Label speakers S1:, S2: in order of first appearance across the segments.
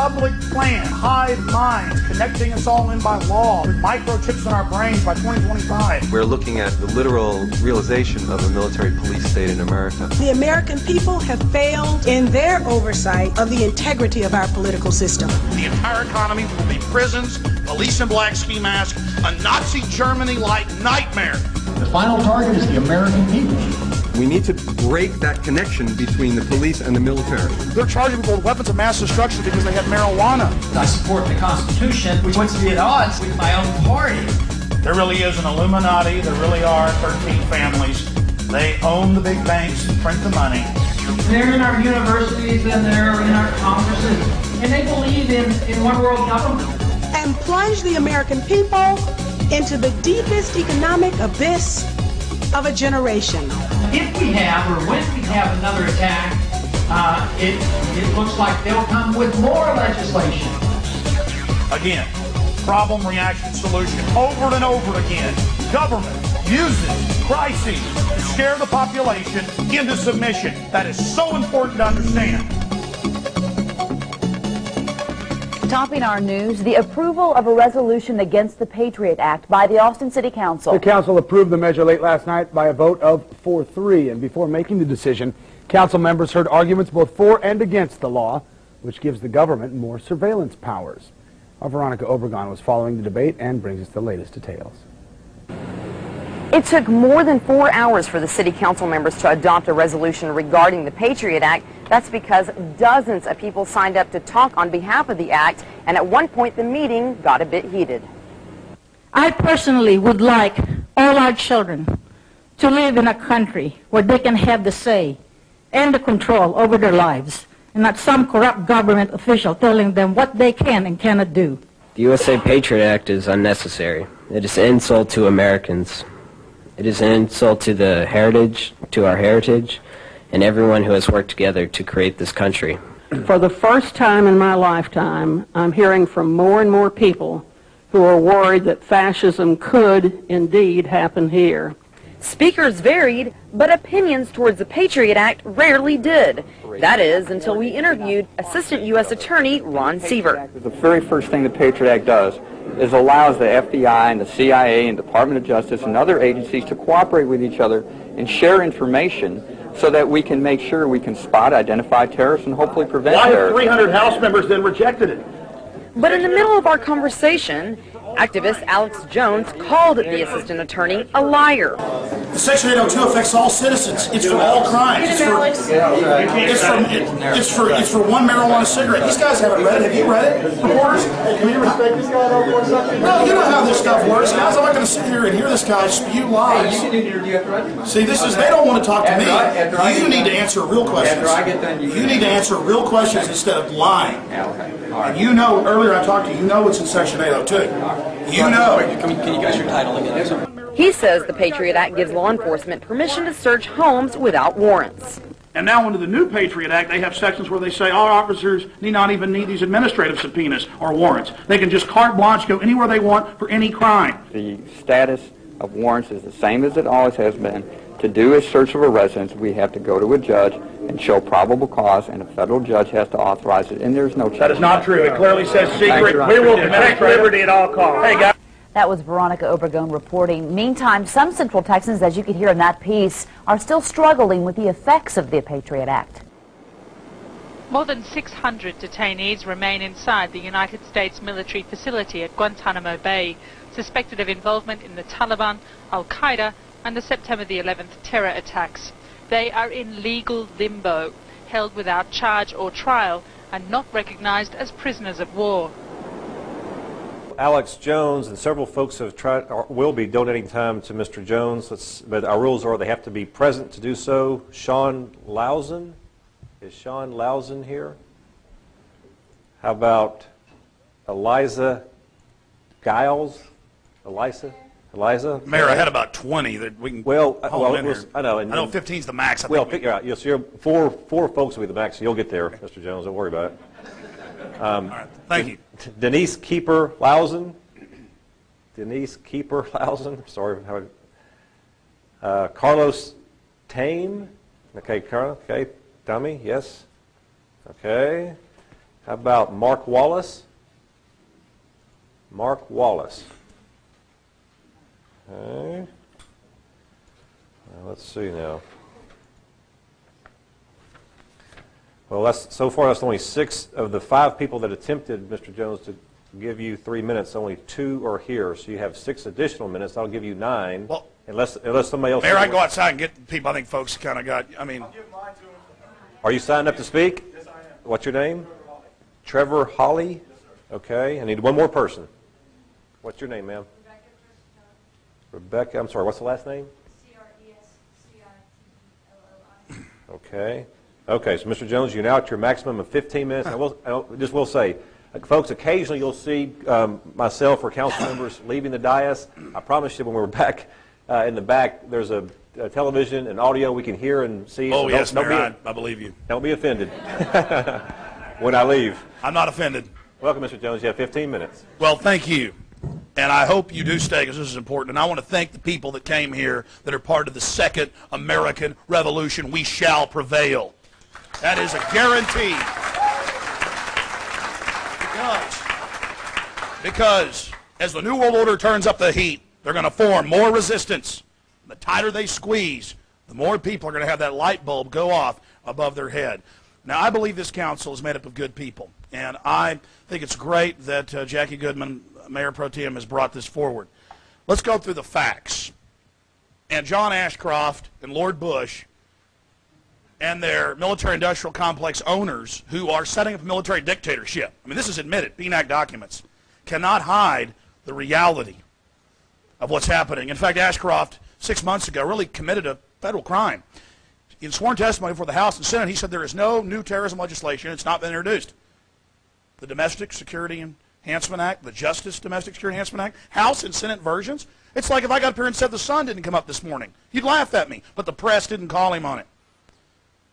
S1: public plan, hive mind, connecting us all in by law, with microchips in our brains by 2025.
S2: We're looking at the literal realization of a military police state in America.
S3: The American people have failed in their oversight of the integrity of our political system.
S1: The entire economy will be prisons, police in black ski masks, a Nazi Germany-like nightmare.
S4: The final target is the American people.
S2: We need to break that connection between the police and the military.
S1: They're charging people with weapons of mass destruction because they have marijuana.
S5: I support the Constitution, which puts me at odds with my own party.
S1: There really is an Illuminati. There really are 13 families. They own the big banks and print the money.
S5: They're in our universities and they're in our congresses, and they believe in one world government.
S3: And plunge the American people into the deepest economic abyss of a generation.
S5: If we have, or when we have another attack, it looks like they'll come with more legislation.
S1: Again, problem, reaction, solution. Over and over again, government uses crises to scare the population into submission. That is so important to understand.
S6: Topping our news, the approval of a resolution against the Patriot Act by the Austin City Council.
S7: The council approved the measure late last night by a vote of 4-3, and before making the decision, council members heard arguments both for and against the law, which gives the government more surveillance powers. Our Veronica Obregon was following the debate and brings us the latest details.
S6: It took more than 4 hours for the city council members to adopt a resolution regarding the Patriot Act. That's because dozens of people signed up to talk on behalf of the act, and at one point the meeting got a bit heated.
S8: I personally would like all our children to live in a country where they can have the say and the control over their lives, and not some corrupt government official telling them what they can and cannot do.
S9: The USA Patriot Act is unnecessary. It is an insult to Americans. It is an insult to the heritage, to our heritage, and everyone who has worked together to create this country.
S10: For the first time in my lifetime, I'm hearing from more and more people who are worried that fascism could indeed happen here.
S6: Speakers varied, but opinions towards the Patriot Act rarely did. That is, until we interviewed Assistant U.S. Attorney Ron Sievert.
S11: The very first thing the Patriot Act does is allows the FBI and the CIA and Department of Justice and other agencies to cooperate with each other and share information so that we can make sure we can spot, identify terrorists, and hopefully prevent terrorism.
S1: Why have 300 House members then rejected it?
S6: But in the middle of our conversation, activist Alex Jones called the assistant attorney a liar.
S1: Section 802 affects all citizens. It's for all crimes. It's for one marijuana cigarette. These guys haven't read it. Have you read it, reporters? Hey, can we respect this guy though for a second? No, you know how this stuff works, guys. I'm not going to sit here and hear this guy spew lies. See, this is, they don't want to talk to me. You need to answer real questions. You need to answer real questions instead of lying. And you know, earlier I talked to you, you know it's in Section 802. You know.
S5: Can you guys your title again?
S6: He says the Patriot Act gives law enforcement permission to search homes without warrants.
S1: And now under the new Patriot Act, they have sections where they say our officers need not even need these administrative subpoenas or warrants. They can just carte blanche go anywhere they want for any crime.
S11: The status of warrants is the same as it always has been. To do a search of a residence, we have to go to a judge and show probable cause, and a federal judge has to authorize it, and there's no check.
S1: That is not true. It clearly says secret. We will protect liberty at all costs. Hey, guys.
S6: That was Veronica Obregon reporting. Meantime, some Central Texans, as you could hear in that piece, are still struggling with the effects of the Patriot Act.
S12: More than 600 detainees remain inside the United States military facility at Guantanamo Bay, suspected of involvement in the Taliban, Al-Qaeda, and the September the 11th terror attacks. They are in legal limbo, held without charge or trial, and not recognized as prisoners of war.
S13: Alex Jones and several folks have will be donating time to Mr. Jones, but our rules are they have to be present to do so. Sean Lausen, is Sean Lausen here? How about Eliza Giles? Eliza?
S1: Mayor, I had about 20 that we can haul in here.
S13: I know
S1: 15 is the max.
S13: We'll figure out. So you're four folks will be the max. So you'll get there, Mr. Jones. Don't worry about it.
S1: All right, thank you.
S13: Denise Keeper Lausen. Sorry. Carlos Tame. Okay, Carlos. Okay, dummy. Yes. Okay. How about Mark Wallace? Mark Wallace. Okay. Let's see now. Well, so far that's only 6 of the 5 people that attempted, Mr. Jones, to give you 3 minutes. Only 2 are here, so you have 6 additional minutes. That'll give you 9. Well, unless somebody else.
S14: Mayor, I can go outside and get people. I think folks kind of got. I mean,
S13: are you signed up to speak?
S14: Yes, I am.
S13: What's your name? Trevor Hawley. Yes, sir. Okay. I need one more person. What's your name, ma'am? Rebecca. I'm sorry. What's the last name? C-R-E-S-C-I-T-E-L-L-I. Okay. Okay. So, Mr. Jones, you're now at your maximum of 15 minutes. I will say. Folks, occasionally you'll see myself or council members leaving the dais. I promise you when we're back in the back, there's a television and audio we can hear and see.
S14: Oh,
S13: so
S14: yes, Mayor, I believe you.
S13: Don't be offended when I leave.
S14: I'm not offended.
S13: Welcome, Mr. Jones. You have 15 minutes.
S14: Well, thank you. And I hope you do stay because this is important. And I want to thank the people that came here that are part of the Second American Revolution. We shall prevail. That is a guarantee. Because as the New World Order turns up the heat, they're going to form more resistance. The tighter they squeeze, the more people are going to have that light bulb go off above their head. Now, I believe this council is made up of good people, and I think it's great that Jackie Goodman, Mayor Pro Tem, has brought this forward. Let's go through the facts. And John Ashcroft and Lord Bush and their military-industrial complex owners who are setting up a military dictatorship. I mean, this is admitted, PNAC documents, cannot hide the reality of what's happening. In fact, Ashcroft, 6 months ago, really committed a federal crime. In sworn testimony before the House and Senate, he said there is no new terrorism legislation. It's not been introduced. The Domestic Security Enhancement Act, the Justice Domestic Security Enhancement Act, House and Senate versions. It's like if I got up here and said the sun didn't come up this morning. You'd laugh at me, but the press didn't call him on it.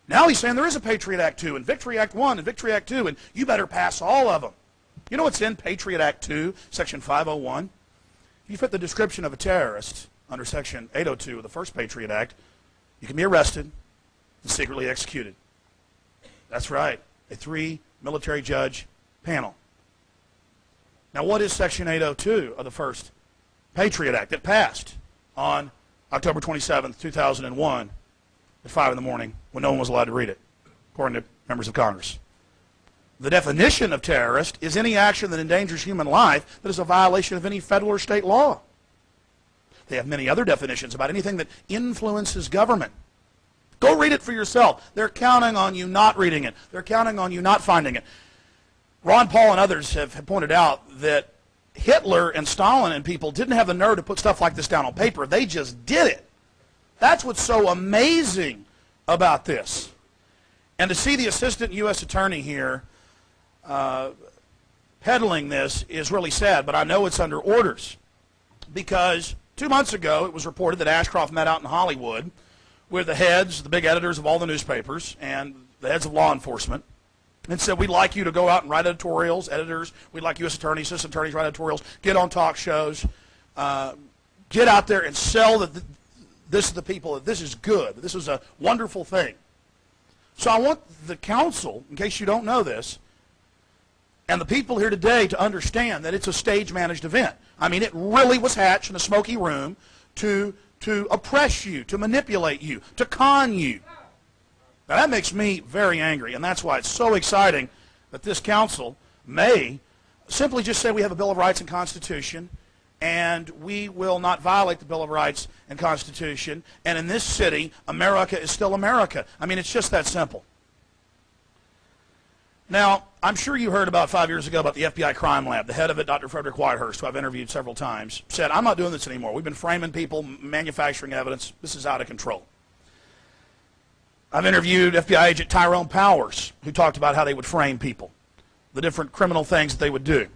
S14: Now he's saying there is a Patriot Act 2 and Victory Act 1 and Victory Act 2, and you better pass all of them. You know what's in Patriot Act 2, Section 501? If you fit the description of a terrorist under Section 802 of the first Patriot Act, you can be arrested and secretly executed. That's right, a 3 military judge panel. Now what is Section 802 of the first Patriot Act that passed on October 27, 2001 at 5 in the morning when no one was allowed to read it, according to members of Congress? The definition of terrorist is any action that endangers human life that is a violation of any federal or state law. They have many other definitions about anything that influences government. Go read it for yourself. They're counting on you not reading it. They're counting on you not finding it. Ron Paul and others have pointed out that Hitler and Stalin and people didn't have the nerve to put stuff like this down on paper. They just did it. That's what's so amazing about this. And to see the assistant U.S. attorney here peddling this is really sad, but I know it's under orders. Because 2 months ago it was reported that Ashcroft met out in Hollywood with the heads, the big editors of all the newspapers, and the heads of law enforcement, and said, we'd like you to go out and write editorials, editors, we'd like U.S. attorneys, assistant attorneys write editorials, get on talk shows, get out there and sell that this is the people, that this is good, that this is a wonderful thing. So I want the council, in case you don't know this, and the people here today to understand that it's a stage-managed event. I mean, it really was hatched in a smoky room to oppress you, to manipulate you, to con you. Now, that makes me very angry, and that's why it's so exciting that this council may simply just say we have a Bill of Rights and Constitution, and we will not violate the Bill of Rights and Constitution, and in this city, America is still America. I mean, it's just that simple. Now, I'm sure you heard about 5 years ago about the FBI crime lab. The head of it, Dr. Frederick Whitehurst, who I've interviewed several times, said, I'm not doing this anymore. We've been framing people, manufacturing evidence. This is out of control. I've interviewed FBI agent Tyrone Powers, who talked about how they would frame people, the different criminal things that they would do.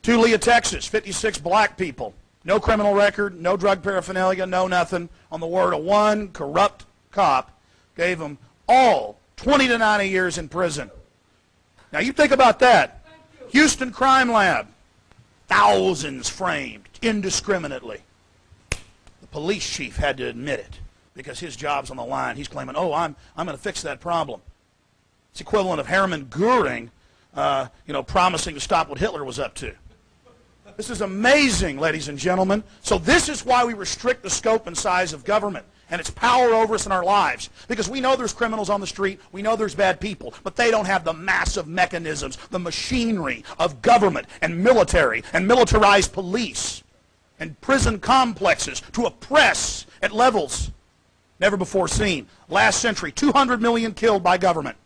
S14: Tulia, Texas, 56 black people, no criminal record, no drug paraphernalia, no nothing. On the word of one corrupt cop, gave them all 20 to 90 years in prison. Now you think about that. Houston Crime Lab, thousands framed indiscriminately. The police chief had to admit it because his job's on the line. He's claiming, oh, I'm going to fix that problem. It's equivalent of Hermann Goering promising to stop what Hitler was up to. This is amazing, ladies and gentlemen. So this is why we restrict the scope and size of government and its power over us in our lives. Because we know there's criminals on the street, we know there's bad people, but they don't have the massive mechanisms, the machinery of government and military and militarized police and prison complexes to oppress at levels never before seen. Last century, 200 million killed by government.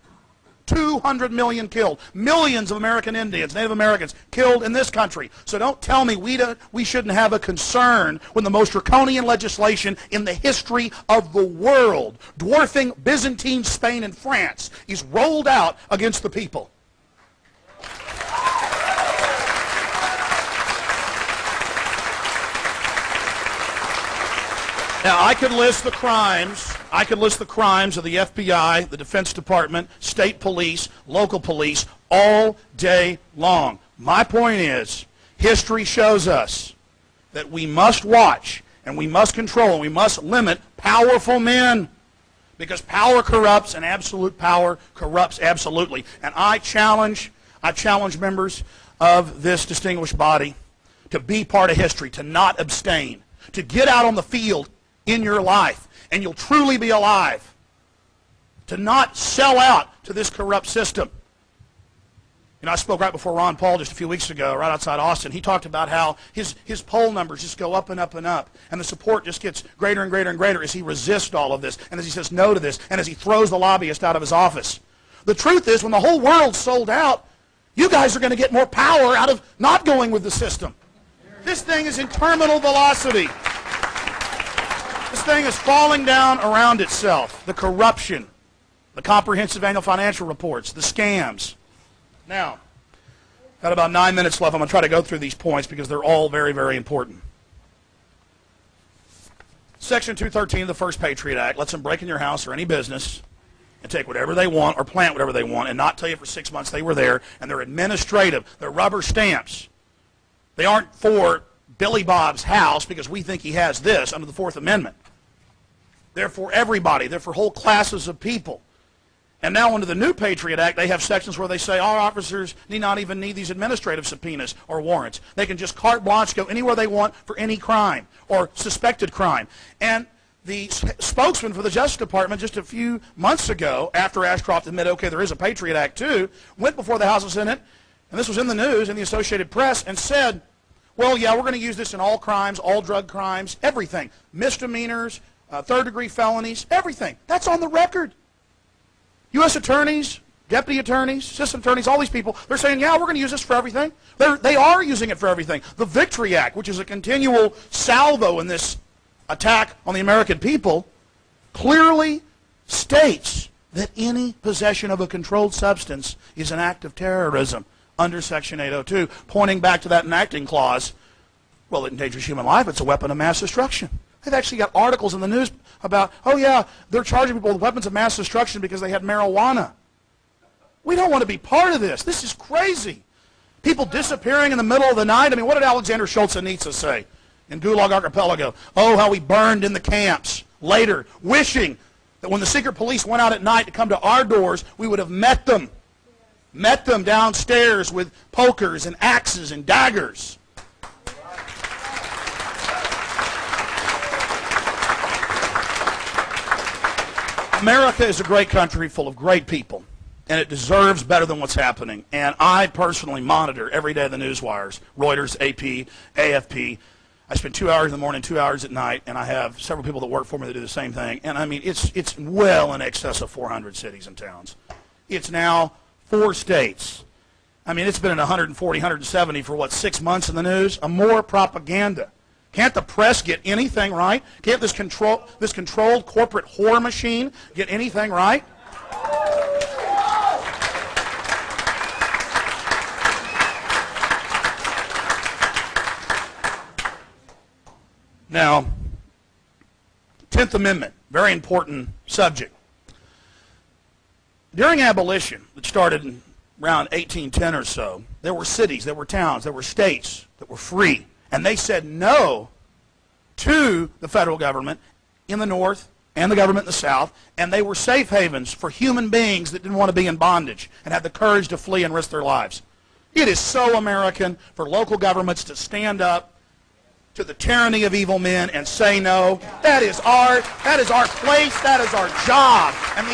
S14: 200 million killed. Millions of American Indians, Native Americans, killed in this country. So don't tell me we shouldn't have a concern when the most draconian legislation in the history of the world, dwarfing Byzantine Spain and France, is rolled out against the people. Now, I could list the crimes. I could list the crimes of the FBI, the Defense Department, state police, local police, all day long. My point is, history shows us that we must watch and we must control and we must limit powerful men, because power corrupts and absolute power corrupts absolutely. And I challenge members of this distinguished body to be part of history, to not abstain, to get out on the field in your life, and you'll truly be alive. To not sell out to this corrupt system. I spoke right before Ron Paul just a few weeks ago, right outside Austin. He talked about how his poll numbers just go up and up and up, and the support just gets greater and greater and greater as he resists all of this, and as he says no to this, and as he throws the lobbyist out of his office. The truth is, when the whole world's sold out, you guys are going to get more power out of not going with the system. This thing is in terminal velocity. This thing is falling down around itself. The corruption, the comprehensive annual financial reports, the scams. Now, got about 9 minutes left. I'm going to try to go through these points because they're all very, very important. Section 213 of the First Patriot Act lets them break in your house or any business and take whatever they want or plant whatever they want and not tell you for 6 months they were there, and they're administrative. They're rubber stamps. They aren't for Billy Bob's house because we think he has this under the Fourth Amendment. They're for everybody. They're for whole classes of people. And now under the new Patriot Act, they have sections where they say our officers need not even need these administrative subpoenas or warrants. They can just carte blanche go anywhere they want for any crime or suspected crime. And the spokesman for the Justice Department just a few months ago, after Ashcroft admitted, okay, there is a Patriot Act too, went before the House and Senate, and this was in the news, in the Associated Press, and said, well, yeah, we're going to use this in all crimes, all drug crimes, everything. Misdemeanors, third-degree felonies, everything. That's on the record. U.S. attorneys, deputy attorneys, assistant attorneys, all these people, they're saying, yeah, we're going to use this for everything. They are using it for everything. The Victory Act, which is a continual salvo in this attack on the American people, clearly states that any possession of a controlled substance is an act of terrorism under Section 802, pointing back to that enacting clause. Well, it endangers human life. It's a weapon of mass destruction. They've actually got articles in the news about, oh yeah, they're charging people with weapons of mass destruction because they had marijuana. We don't want to be part of this. This is crazy. People disappearing in the middle of the night. I mean, what did Alexander Solzhenitsyn say in Gulag Archipelago? Oh, how we burned in the camps later, wishing that when the secret police went out at night to come to our doors, we would have met them downstairs with pokers and axes and daggers. America is a great country full of great people, and it deserves better than what's happening. And I personally monitor every day the news wires, Reuters, AP, AFP. I spend 2 hours in the morning, 2 hours at night, and I have several people that work for me that do the same thing. And I mean, it's well in excess of 400 cities and towns. It's now 4 states. I mean, it's been at 140, 170 for, what, 6 months in the news? More propaganda. Can't the press get anything right? Can't this controlled corporate whore machine get anything right? Now, 10th Amendment, very important subject. During abolition, that started around 1810 or so, there were cities, there were towns, there were states that were free. And they said no to the federal government in the North and the government in the South, and they were safe havens for human beings that didn't want to be in bondage and had the courage to flee and risk their lives. It is so American for local governments to stand up to the tyranny of evil men and say no. That is our place, that is our job. And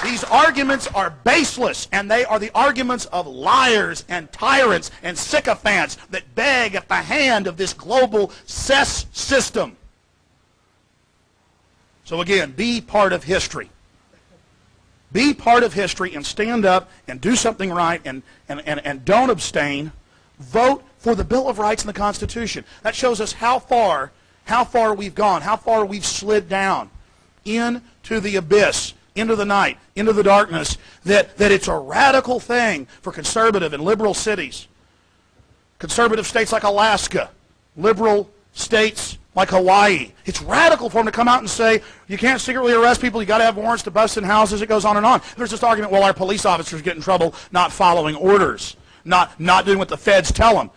S14: these arguments are baseless, and they are the arguments of liars and tyrants and sycophants that beg at the hand of this global cess system. So again, be part of history. Be part of history and stand up and do something right and don't abstain. Vote for the Bill of Rights and the Constitution. That shows us how far we've gone, how far we've slid down into the abyss, into the night, into the darkness, that it's a radical thing for conservative and liberal cities. Conservative states like Alaska, liberal states like Hawaii. It's radical for them to come out and say, you can't secretly arrest people, you got to have warrants to bust in houses. It goes on and on. There's this argument, well, our police officers get in trouble not following orders, not doing what the feds tell them.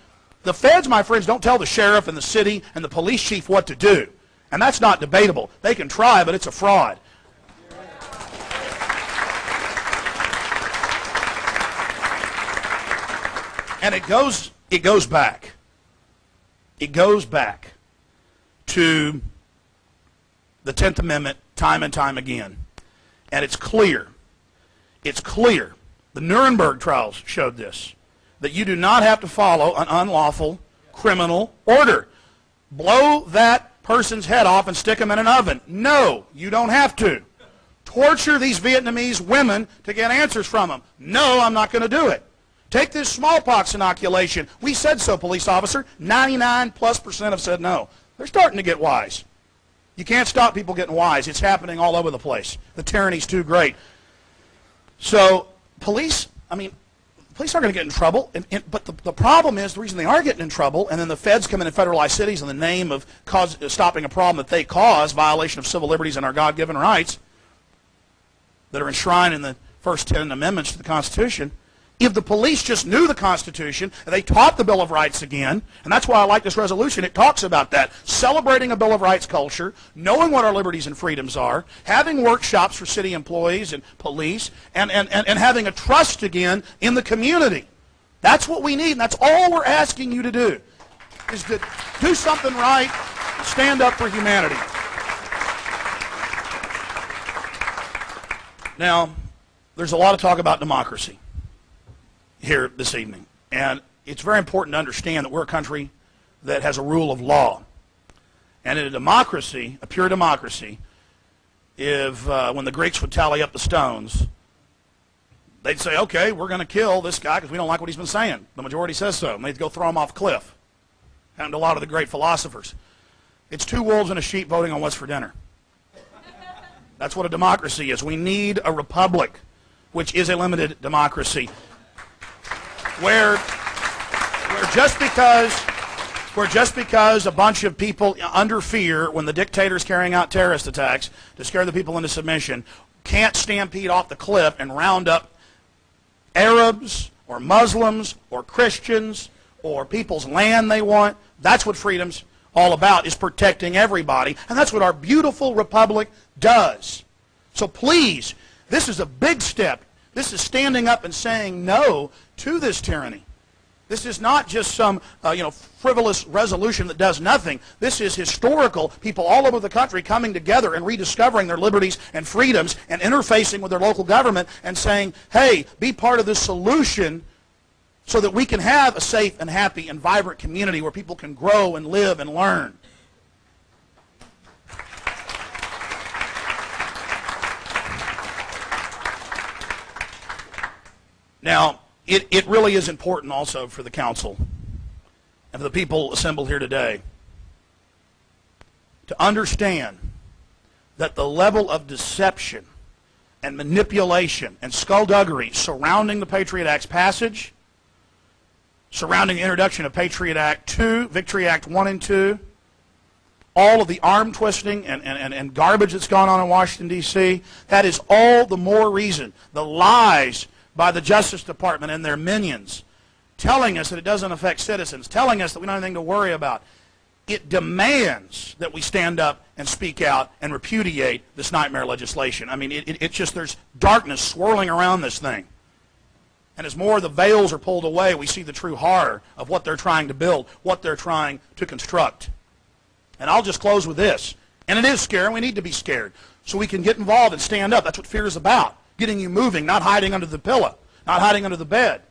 S14: The feds, my friends, don't tell the sheriff and the city and the police chief what to do. And that's not debatable. They can try, but it's a fraud. And it goes back. It goes back to the 10th Amendment time and time again. And it's clear. It's clear. The Nuremberg trials showed this, that you do not have to follow an unlawful criminal order. Blow that person's head off and stick them in an oven. No, you don't have to. Torture these Vietnamese women to get answers from them. No, I'm not going to do it. Take this smallpox inoculation. We said so, police officer. 99+% have said no. They're starting to get wise. You can't stop people getting wise. It's happening all over the place. The tyranny's too great. So police aren't going to get in trouble. But the problem is, the reason they are getting in trouble, and then the feds come in and federalize cities in the name of stopping a problem that they cause, violation of civil liberties and our God-given rights that are enshrined in the first 10 amendments to the Constitution. If the police just knew the Constitution, and they taught the Bill of Rights again, and that's why I like this resolution, it talks about that, celebrating a Bill of Rights culture, knowing what our liberties and freedoms are, having workshops for city employees and police, and having a trust again in the community. That's what we need, and that's all we're asking you to do, is to do something right, stand up for humanity. Now, there's a lot of talk about democracy here this evening, and it's very important to understand that we're a country that has a rule of law. And in a democracy, a pure democracy, if when the Greeks would tally up the stones, they'd say, okay, we're going to kill this guy because we don't like what he's been saying. The majority says so, and they'd go throw him off a cliff. Happened to a lot of the great philosophers. It's two wolves and a sheep voting on what's for dinner. That's what a democracy is. We need a republic, which is a limited democracy, where just because a bunch of people under fear, when the dictator's carrying out terrorist attacks to scare the people into submission, can't stampede off the cliff and round up Arabs or Muslims or Christians or people's land they want. That's what freedom's all about, is protecting everybody. And that's what our beautiful republic does. So please, this is a big step. This is standing up and saying no to this tyranny. This is not just some frivolous resolution that does nothing. This is historical. People all over the country coming together and rediscovering their liberties and freedoms and interfacing with their local government and saying, hey, be part of this solution so that we can have a safe and happy and vibrant community where people can grow and live and learn. Now, it really is important also for the council and for the people assembled here today to understand that the level of deception and manipulation and skullduggery surrounding the Patriot Act's passage, surrounding the introduction of Patriot Act 2, Victory Act 1 and 2, all of the arm twisting and garbage that's gone on in Washington, D.C., that is all the more reason. The lies by the Justice Department and their minions telling us that it doesn't affect citizens, telling us that we don't have anything to worry about. it demands that we stand up and speak out and repudiate this nightmare legislation. I mean, it's just, there's darkness swirling around this thing. And as more of the veils are pulled away, we see the true horror of what they're trying to build, what they're trying to construct. And I'll just close with this. And it is scary, and we need to be scared. So we can get involved and stand up. That's what fear is about. Getting you moving, not hiding under the pillow, not hiding under the bed.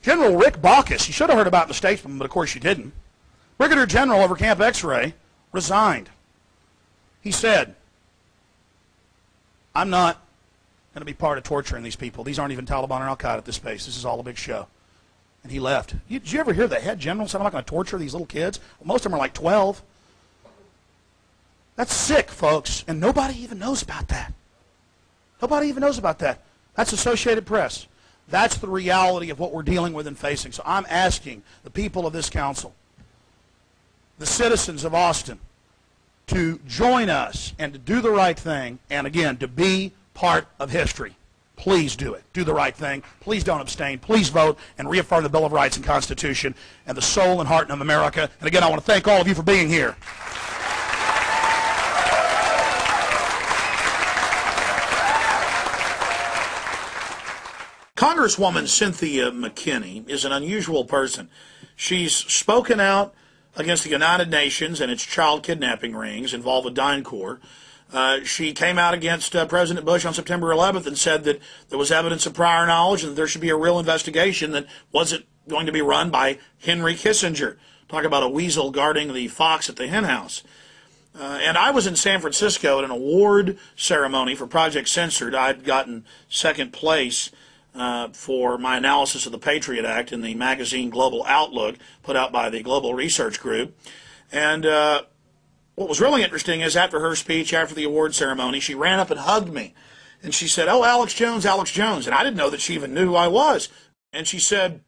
S14: General Rick Baucus, you should have heard about the statesman, but of course you didn't. Brigadier General over Camp X-Ray resigned. He said, I'm not going to be part of torturing these people. These aren't even Taliban or Al-Qaeda at this base. This is all a big show. And he left. Did you ever hear the head general say, I'm not going to torture these little kids? Well, most of them are like 12. That's sick, folks, and nobody even knows about that. Nobody even knows about that. That's Associated Press. That's the reality of what we're dealing with and facing. So I'm asking the people of this council, the citizens of Austin, to join us and to do the right thing, and again, to be part of history. Please do it. Do the right thing. Please don't abstain. Please vote and reaffirm the Bill of Rights and Constitution and the soul and heart of America. And again, I want to thank all of you for being here. Congresswoman Cynthia McKinney is an unusual person. She's spoken out against the United Nations and its child kidnapping rings involved with DynCorp. She came out against President Bush on September 11th and said that there was evidence of prior knowledge and that there should be a real investigation that wasn't going to be run by Henry Kissinger. Talk about a weasel guarding the fox at the henhouse. And I was in San Francisco at an award ceremony for Project Censored. I'd gotten second place for my analysis of the Patriot Act in the magazine Global Outlook, put out by the Global Research Group. And what was really interesting is after her speech, after the award ceremony, she ran up and hugged me. And she said, oh, Alex Jones, Alex Jones. And I didn't know that she even knew who I was. And she said,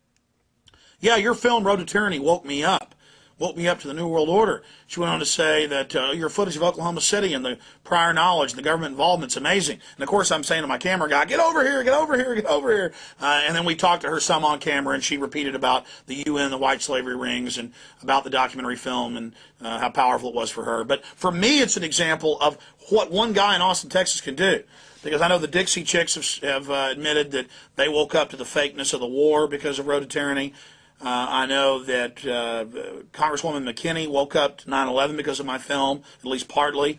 S14: yeah, your film, Road to Tyranny, woke me up to the New World Order. She went on to say that your footage of Oklahoma City and the prior knowledge and the government involvement's amazing. And of course I'm saying to my camera guy, get over here, get over here, get over here. And then we talked to her some on camera, and she repeated about the UN, the white slavery rings, and about the documentary film and how powerful it was for her. But for me, it's an example of what one guy in Austin, Texas can do. Because I know the Dixie Chicks have admitted that they woke up to the fakeness of the war because of Road to Tyranny. I know that Congresswoman McKinney woke up to 9/11 because of my film, at least partly.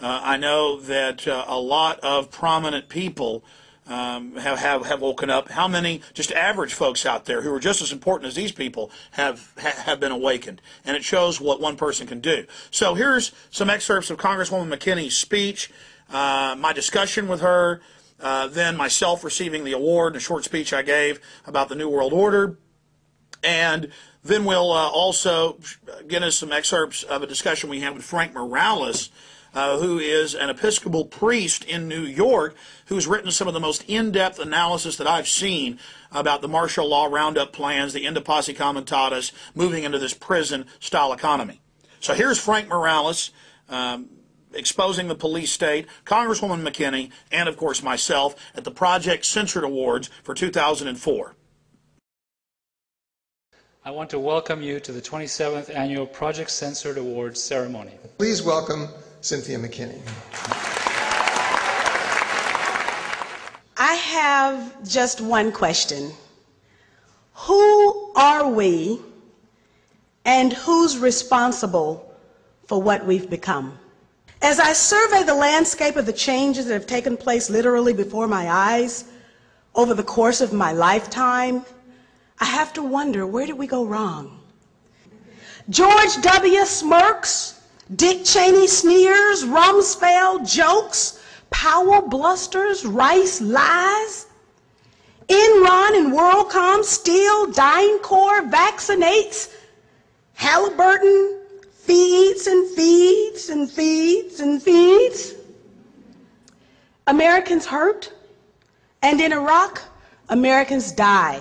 S14: I know that a lot of prominent people have woken up. How many just average folks out there who are just as important as these people have been awakened? And it shows what one person can do. So here's some excerpts of Congresswoman McKinney's speech, my discussion with her, then myself receiving the award, and a short speech I gave about the New World Order. And then we'll also get us some excerpts of a discussion we had with Frank Morales, who is an Episcopal priest in New York, who's written some of the most in-depth analysis that I've seen about the martial law roundup plans, the Inter Passe Comitatus, moving into this prison-style economy. So here's Frank Morales exposing the police state, Congresswoman McKinney, and of course myself at the Project Censored Awards for 2004.
S15: I want to welcome you to the 27th Annual Project Censored Awards ceremony.
S16: Please welcome Cynthia McKinney.
S3: I have just one question. Who are we and who's responsible for what we've become? As I survey the landscape of the changes that have taken place literally before my eyes over the course of my lifetime, I have to wonder, where did we go wrong? George W. smirks, Dick Cheney sneers, Rumsfeld jokes, Powell blusters, Rice lies. Enron and WorldCom steal, DynCorp vaccinates, Halliburton feeds and feeds and feeds and feeds. Americans hurt, and in Iraq, Americans die.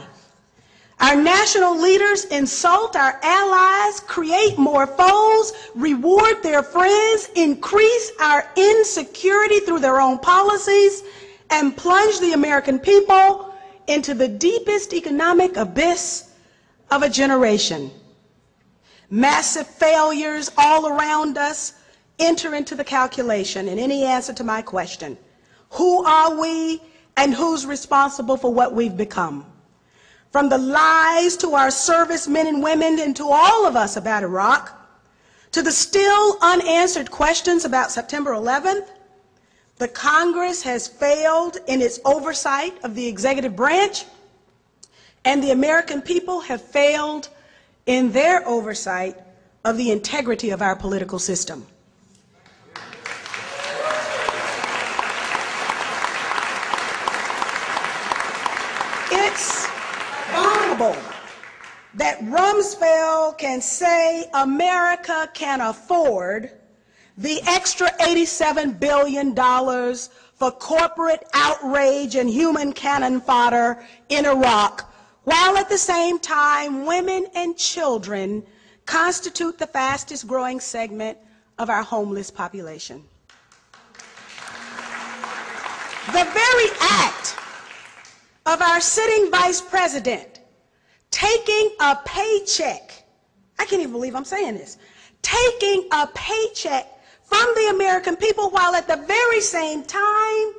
S3: Our national leaders insult our allies, create more foes, reward their friends, increase our insecurity through their own policies, and plunge the American people into the deepest economic abyss of a generation. massive failures all around us enter into the calculation in any answer to my question. Who are we and who's responsible for what we've become? From the lies to our servicemen and women and to all of us about Iraq, to the still unanswered questions about September 11th, the Congress has failed in its oversight of the executive branch, and the American people have failed in their oversight of the integrity of our political system. It's abominable that Rumsfeld can say America can afford the extra $87 billion for corporate outrage and human cannon fodder in Iraq, while at the same time women and children constitute the fastest growing segment of our homeless population. The very act of our sitting vice president taking a paycheck, I can't even believe I'm saying this, taking a paycheck from the American people while at the very same time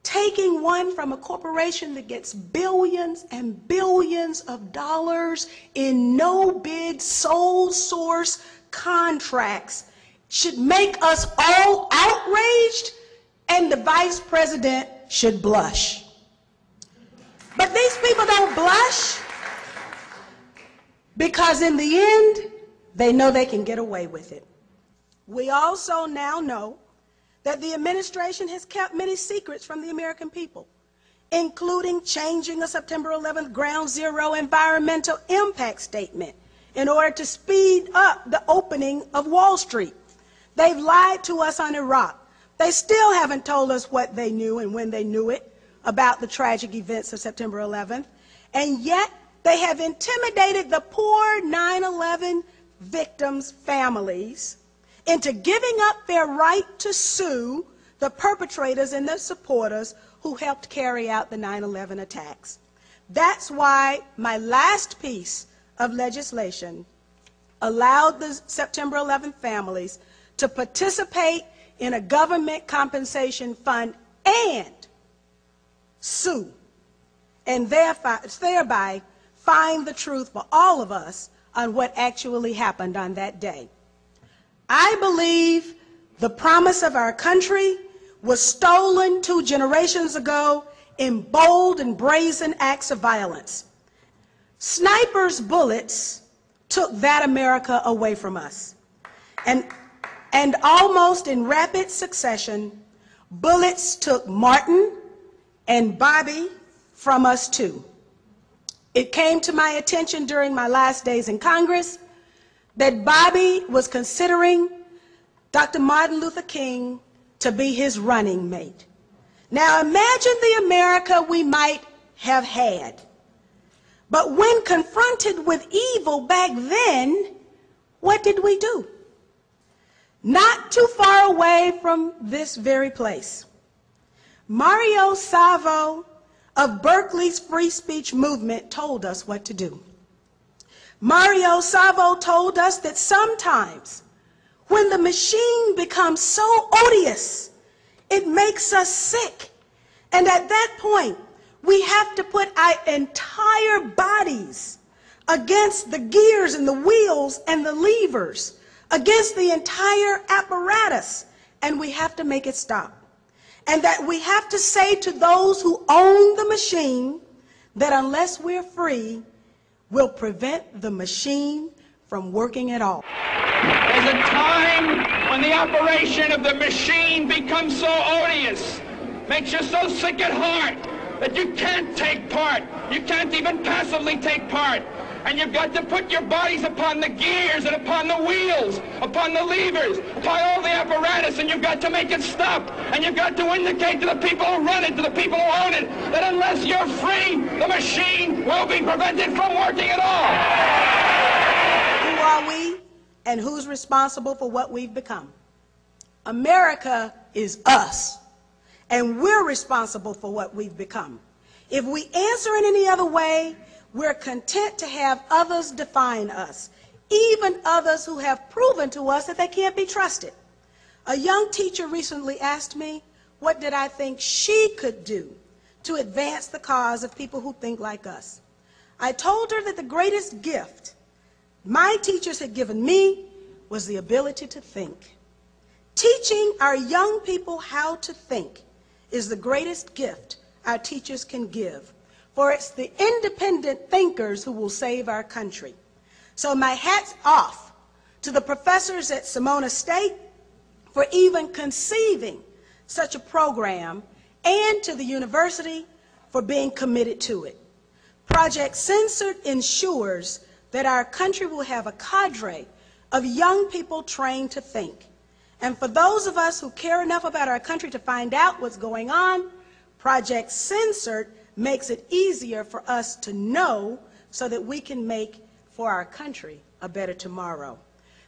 S3: taking one from a corporation that gets billions and billions of dollars in no-bid sole source contracts should make us all outraged, and the vice president should blush. But these people don't blush because in the end, they know they can get away with it. We also now know that the administration has kept many secrets from the American people, including changing a September 11th ground zero environmental impact statement in order to speed up the opening of Wall Street. They've lied to us on Iraq. They still haven't told us what they knew and when they knew it about the tragic events of September 11th, and yet they have intimidated the poor 9/11 victims' families into giving up their right to sue the perpetrators and their supporters who helped carry out the 9/11 attacks. That's why my last piece of legislation allowed the September 11th families to participate in a government compensation fund and sue, and thereby find the truth for all of us on what actually happened on that day. I believe the promise of our country was stolen 2 generations ago in bold and brazen acts of violence. Snipers' bullets took that America away from us. And almost in rapid succession, bullets took Martin and Bobby from us too. It came to my attention during my last days in Congress that Bobby was considering Dr. Martin Luther King to be his running mate. Now imagine the America we might have had. But when confronted with evil back then, what did we do? Not too far away from this very place, Mario Savio of Berkeley's free speech movement told us what to do. Mario Savio told us that sometimes when the machine becomes so odious, it makes us sick. And at that point, we have to put our entire bodies against the gears and the wheels and the levers, against the entire apparatus, and we have to make it stop. And that we have to say to those who own the machine that unless we're free, we'll prevent the machine from working at all.
S17: There's a time when the operation of the machine becomes so odious, makes you so sick at heart that you can't take part. You can't even passively take part. And you've got to put your bodies upon the gears and upon the wheels, upon the levers, upon all the apparatus, and you've got to make it stop. And you've got to indicate to the people who run it, to the people who own it, that unless you're free, the machine will be prevented from working at all.
S3: Who are we and who's responsible for what we've become? America is us, and we're responsible for what we've become. If we answer in any other way, We're content to have others define us, even others who have proven to us that they can't be trusted. A young teacher recently asked me, what did I think she could do to advance the cause of people who think like us? I told her that the greatest gift my teachers had given me was the ability to think. Teaching our young people how to think is the greatest gift our teachers can give, for it's the independent thinkers who will save our country. So my hat's off to the professors at Simona State for even conceiving such a program, and to the university for being committed to it. Project Censored ensures that our country will have a cadre of young people trained to think. And for those of us who care enough about our country to find out what's going on, Project Censored makes it easier for us to know so that we can make for our country a better tomorrow.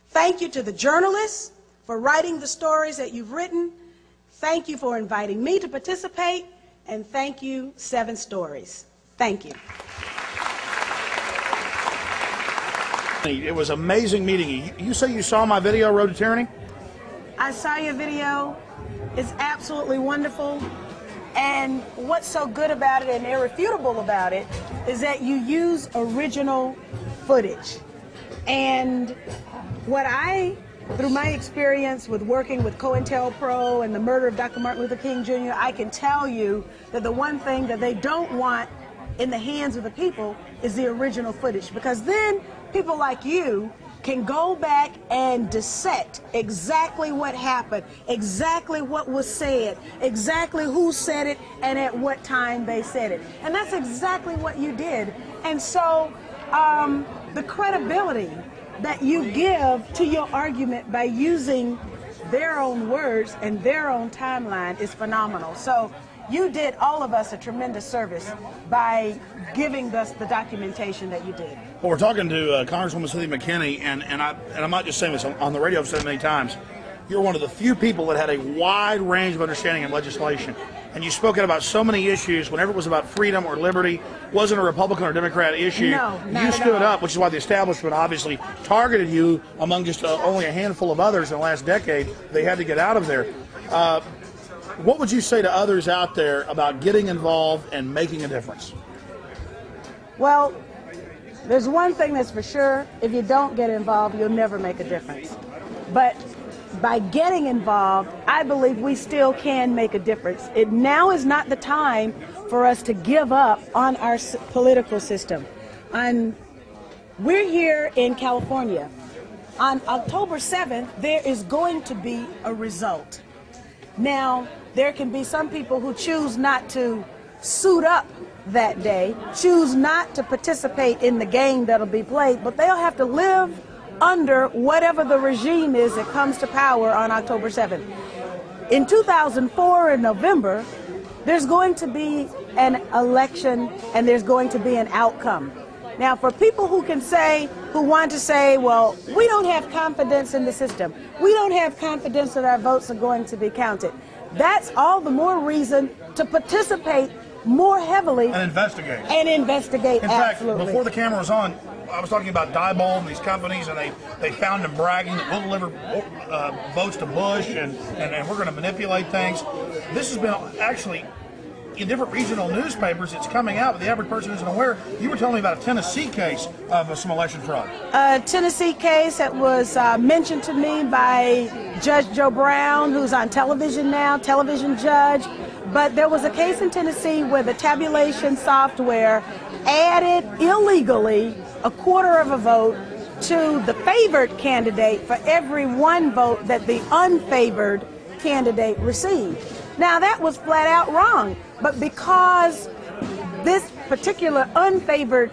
S3: Thank you to the journalists for writing the stories that you've written. Thank you for inviting me to participate, and thank you, 7 Stories. Thank you.
S14: It was amazing meeting you. You say you saw my video, Road to Tyranny?
S3: I saw your video. It's absolutely wonderful. And what's so good about it and irrefutable about it is that you use original footage. And what through my experience with working with COINTELPRO and the murder of Dr. Martin Luther King Jr., I can tell you that the one thing that they don't want in the hands of the people is the original footage, because then people like you can go back and dissect exactly what happened, exactly what was said, exactly who said it, and at what time they said it. And that's exactly what you did. And so the credibility that you give to your argument by using their own words and their own timeline is phenomenal. So you did all of us a tremendous service by giving us the documentation that you did.
S14: Well, we're talking to Congresswoman Cynthia McKinney, and I'm not just saying this on the radio, I've said it many times. You're one of the few people that had a wide range of understanding in legislation. And you spoke out about so many issues. Whenever it was about freedom or liberty, wasn't a Republican or Democrat issue.
S3: No, not
S14: you stood
S3: at all.
S14: up, which is why the establishment obviously targeted you among just only a handful of others in the last decade. They had to get out of there. What would you say to others out there about getting involved and making a difference?
S3: Well, there's one thing that's for sure. If you don't get involved, you'll never make a difference. But by getting involved, I believe we still can make a difference. Now is not the time for us to give up on our political system. We're here in California. On October 7th, there is going to be a result. Now, there can be some people who choose not to suit up that day, choose not to participate in the game that'll be played, but they'll have to live under whatever the regime is that comes to power on October 7th. In 2004, in November, there's going to be an election and there's going to be an outcome. Now, for people who want to say, well, we don't have confidence in the system, we don't have confidence that our votes are going to be counted, that's all the more reason to participate more heavily.
S14: And investigate.
S3: And investigate,
S14: in fact,
S3: absolutely.
S14: Before the camera was on, I was talking about Diebold and these companies, and they found them bragging that we'll deliver votes to Bush, and we're going to manipulate things. This has been actually in different regional newspapers. It's coming out, but the average person isn't aware. You were telling me about a Tennessee case of some election fraud.
S3: A Tennessee case that was mentioned to me by Judge Joe Brown, who's on television now, television judge. But there was a case in Tennessee where the tabulation software added illegally a quarter of a vote to the favored candidate for every one vote that the unfavored candidate received. Now, that was flat out wrong, but because this particular unfavored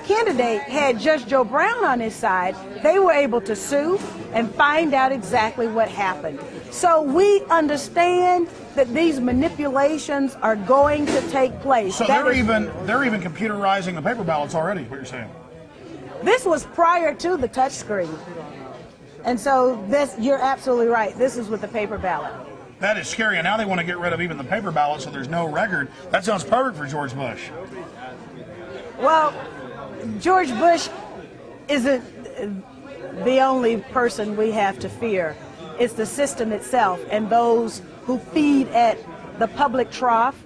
S3: candidate had Judge Joe Brown on his side, they were able to sue and find out exactly what happened. So we understand that these manipulations are going to take place.
S14: So they're even computerizing the paper ballots already, what you're saying?
S3: This was prior to the touchscreen. And so you're absolutely right. This is with the paper ballot.
S14: That is scary, and now they want to get rid of even the paper ballot so there's no record. That sounds perfect for George Bush.
S3: Well, George Bush isn't the only person we have to fear. It's the system itself, and those who feed at the public trough,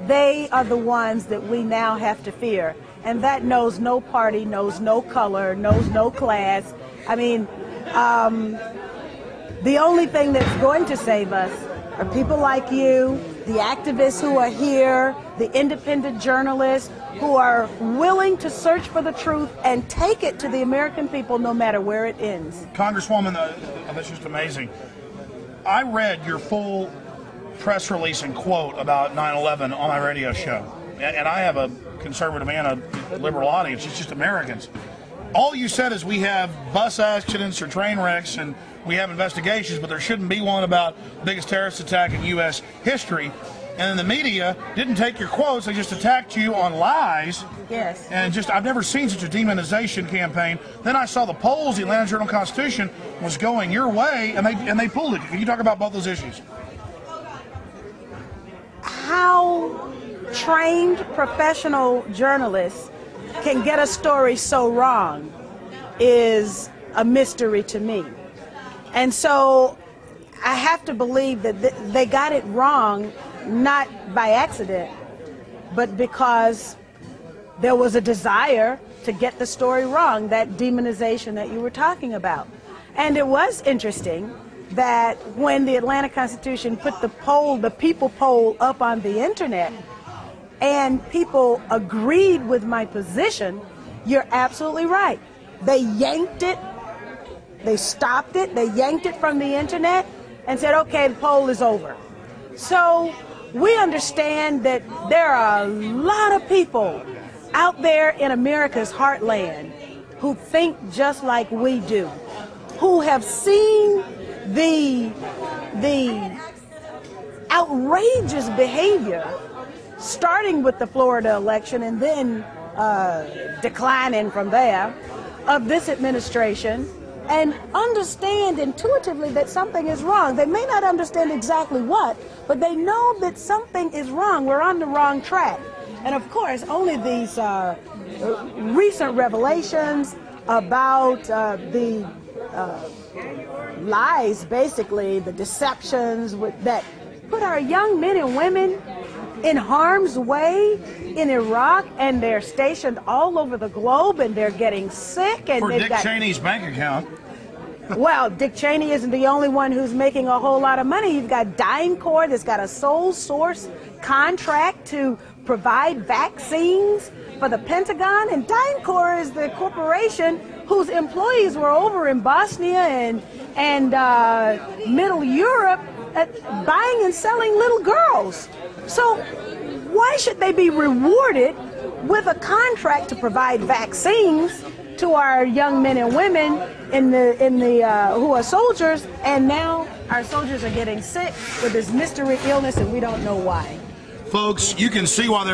S3: they are the ones that we now have to fear. And that knows no party, knows no color, knows no class. I mean, the only thing that's going to save us are people like you, the activists who are here, the independent journalists who are willing to search for the truth and take it to the American people no matter where it ends.
S14: Congresswoman, that's just amazing. I read your full press release and quote about 9/11 on my radio show. And I have a conservative and a liberal audience. It's just Americans. All you said is we have bus accidents or train wrecks and we have investigations, but there shouldn't be one about the biggest terrorist attack in U.S. history. And then the media didn't take your quotes, they just attacked you on lies.
S3: Yes.
S14: And I've never seen such a demonization campaign. Then I saw the polls, the Atlanta Journal-Constitution was going your way, and they pulled it. Can you talk about both those issues?
S3: How trained professional journalists can get a story so wrong is a mystery to me. And so I have to believe that they got it wrong, not by accident, but because there was a desire to get the story wrong, that demonization that you were talking about. And it was interesting that when the Atlanta Constitution put the people poll up on the internet, and people agreed with my position, you're absolutely right. They yanked it, they stopped it, they yanked it from the internet and said, okay, the poll is over. So we understand that there are a lot of people out there in America's heartland who think just like we do, who have seen the outrageous behavior starting with the Florida election and then declining from there of this administration, and understand intuitively that something is wrong. They may not understand exactly what, but they know that something is wrong. We're on the wrong track. And of course, only these recent revelations about the lies, basically, the deceptions that put our young men and women in harm's way in Iraq, and they're stationed all over the globe, and they're getting sick. And
S14: for Dick Cheney's bank account.
S3: Well, Dick Cheney isn't the only one who's making a whole lot of money. You've got DynCorp that's got a sole source contract to provide vaccines for the Pentagon, and DynCorp is the corporation whose employees were over in Bosnia and Middle Europe buying and selling little girls. So why should they be rewarded with a contract to provide vaccines to our young men and women who are soldiers, and now our soldiers are getting sick with this mystery illness and we don't know why?
S14: Folks, you can see why they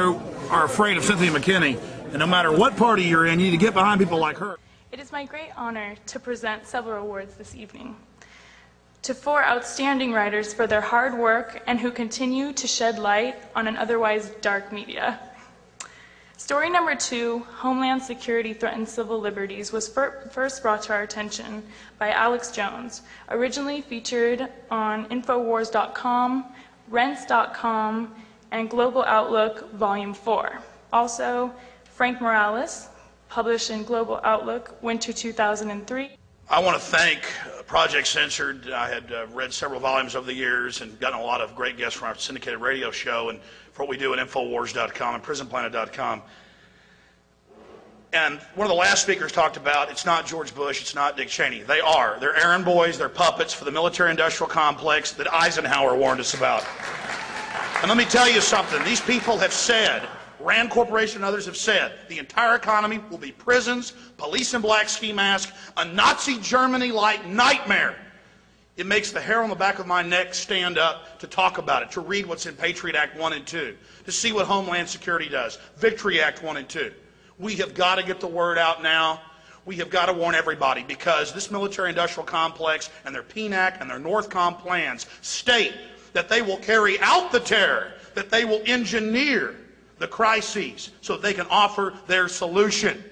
S14: are afraid of Cynthia McKinney, and no matter what party you're in, you need to get behind people like her.
S18: It is my great honor to present several awards this evening to 4 outstanding writers for their hard work and who continue to shed light on an otherwise dark media. Story number 2, Homeland Security Threatens Civil Liberties, was first brought to our attention by Alex Jones, originally featured on Infowars.com, Rents.com, and Global Outlook Volume 4. Also, Frank Morales, published in Global Outlook, Winter 2003.
S14: I want to thank Project Censored. I had read several volumes over the years and gotten a lot of great guests from our syndicated radio show and for what we do at Infowars.com and PrisonPlanet.com. And one of the last speakers talked about, it's not George Bush, it's not Dick Cheney. They are. They're errand boys, they're puppets for the military-industrial complex that Eisenhower warned us about. And let me tell you something. These people have said, Rand Corporation and others have said, the entire economy will be prisons, police in black ski masks, a Nazi Germany-like nightmare. It makes the hair on the back of my neck stand up to talk about it, to read what's in Patriot Act 1 and 2, to see what Homeland Security does, Victory Act 1 and 2. We have got to get the word out now. We have got to warn everybody, because this military-industrial complex and their PNAC and their NORTHCOM plans state that they will carry out the terror, that they will engineer the crises so they can offer their solution.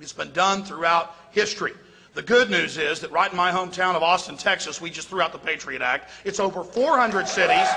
S14: It's been done throughout history. The good news is that right in my hometown of Austin, Texas, we just threw out the Patriot Act. It's over 400 cities.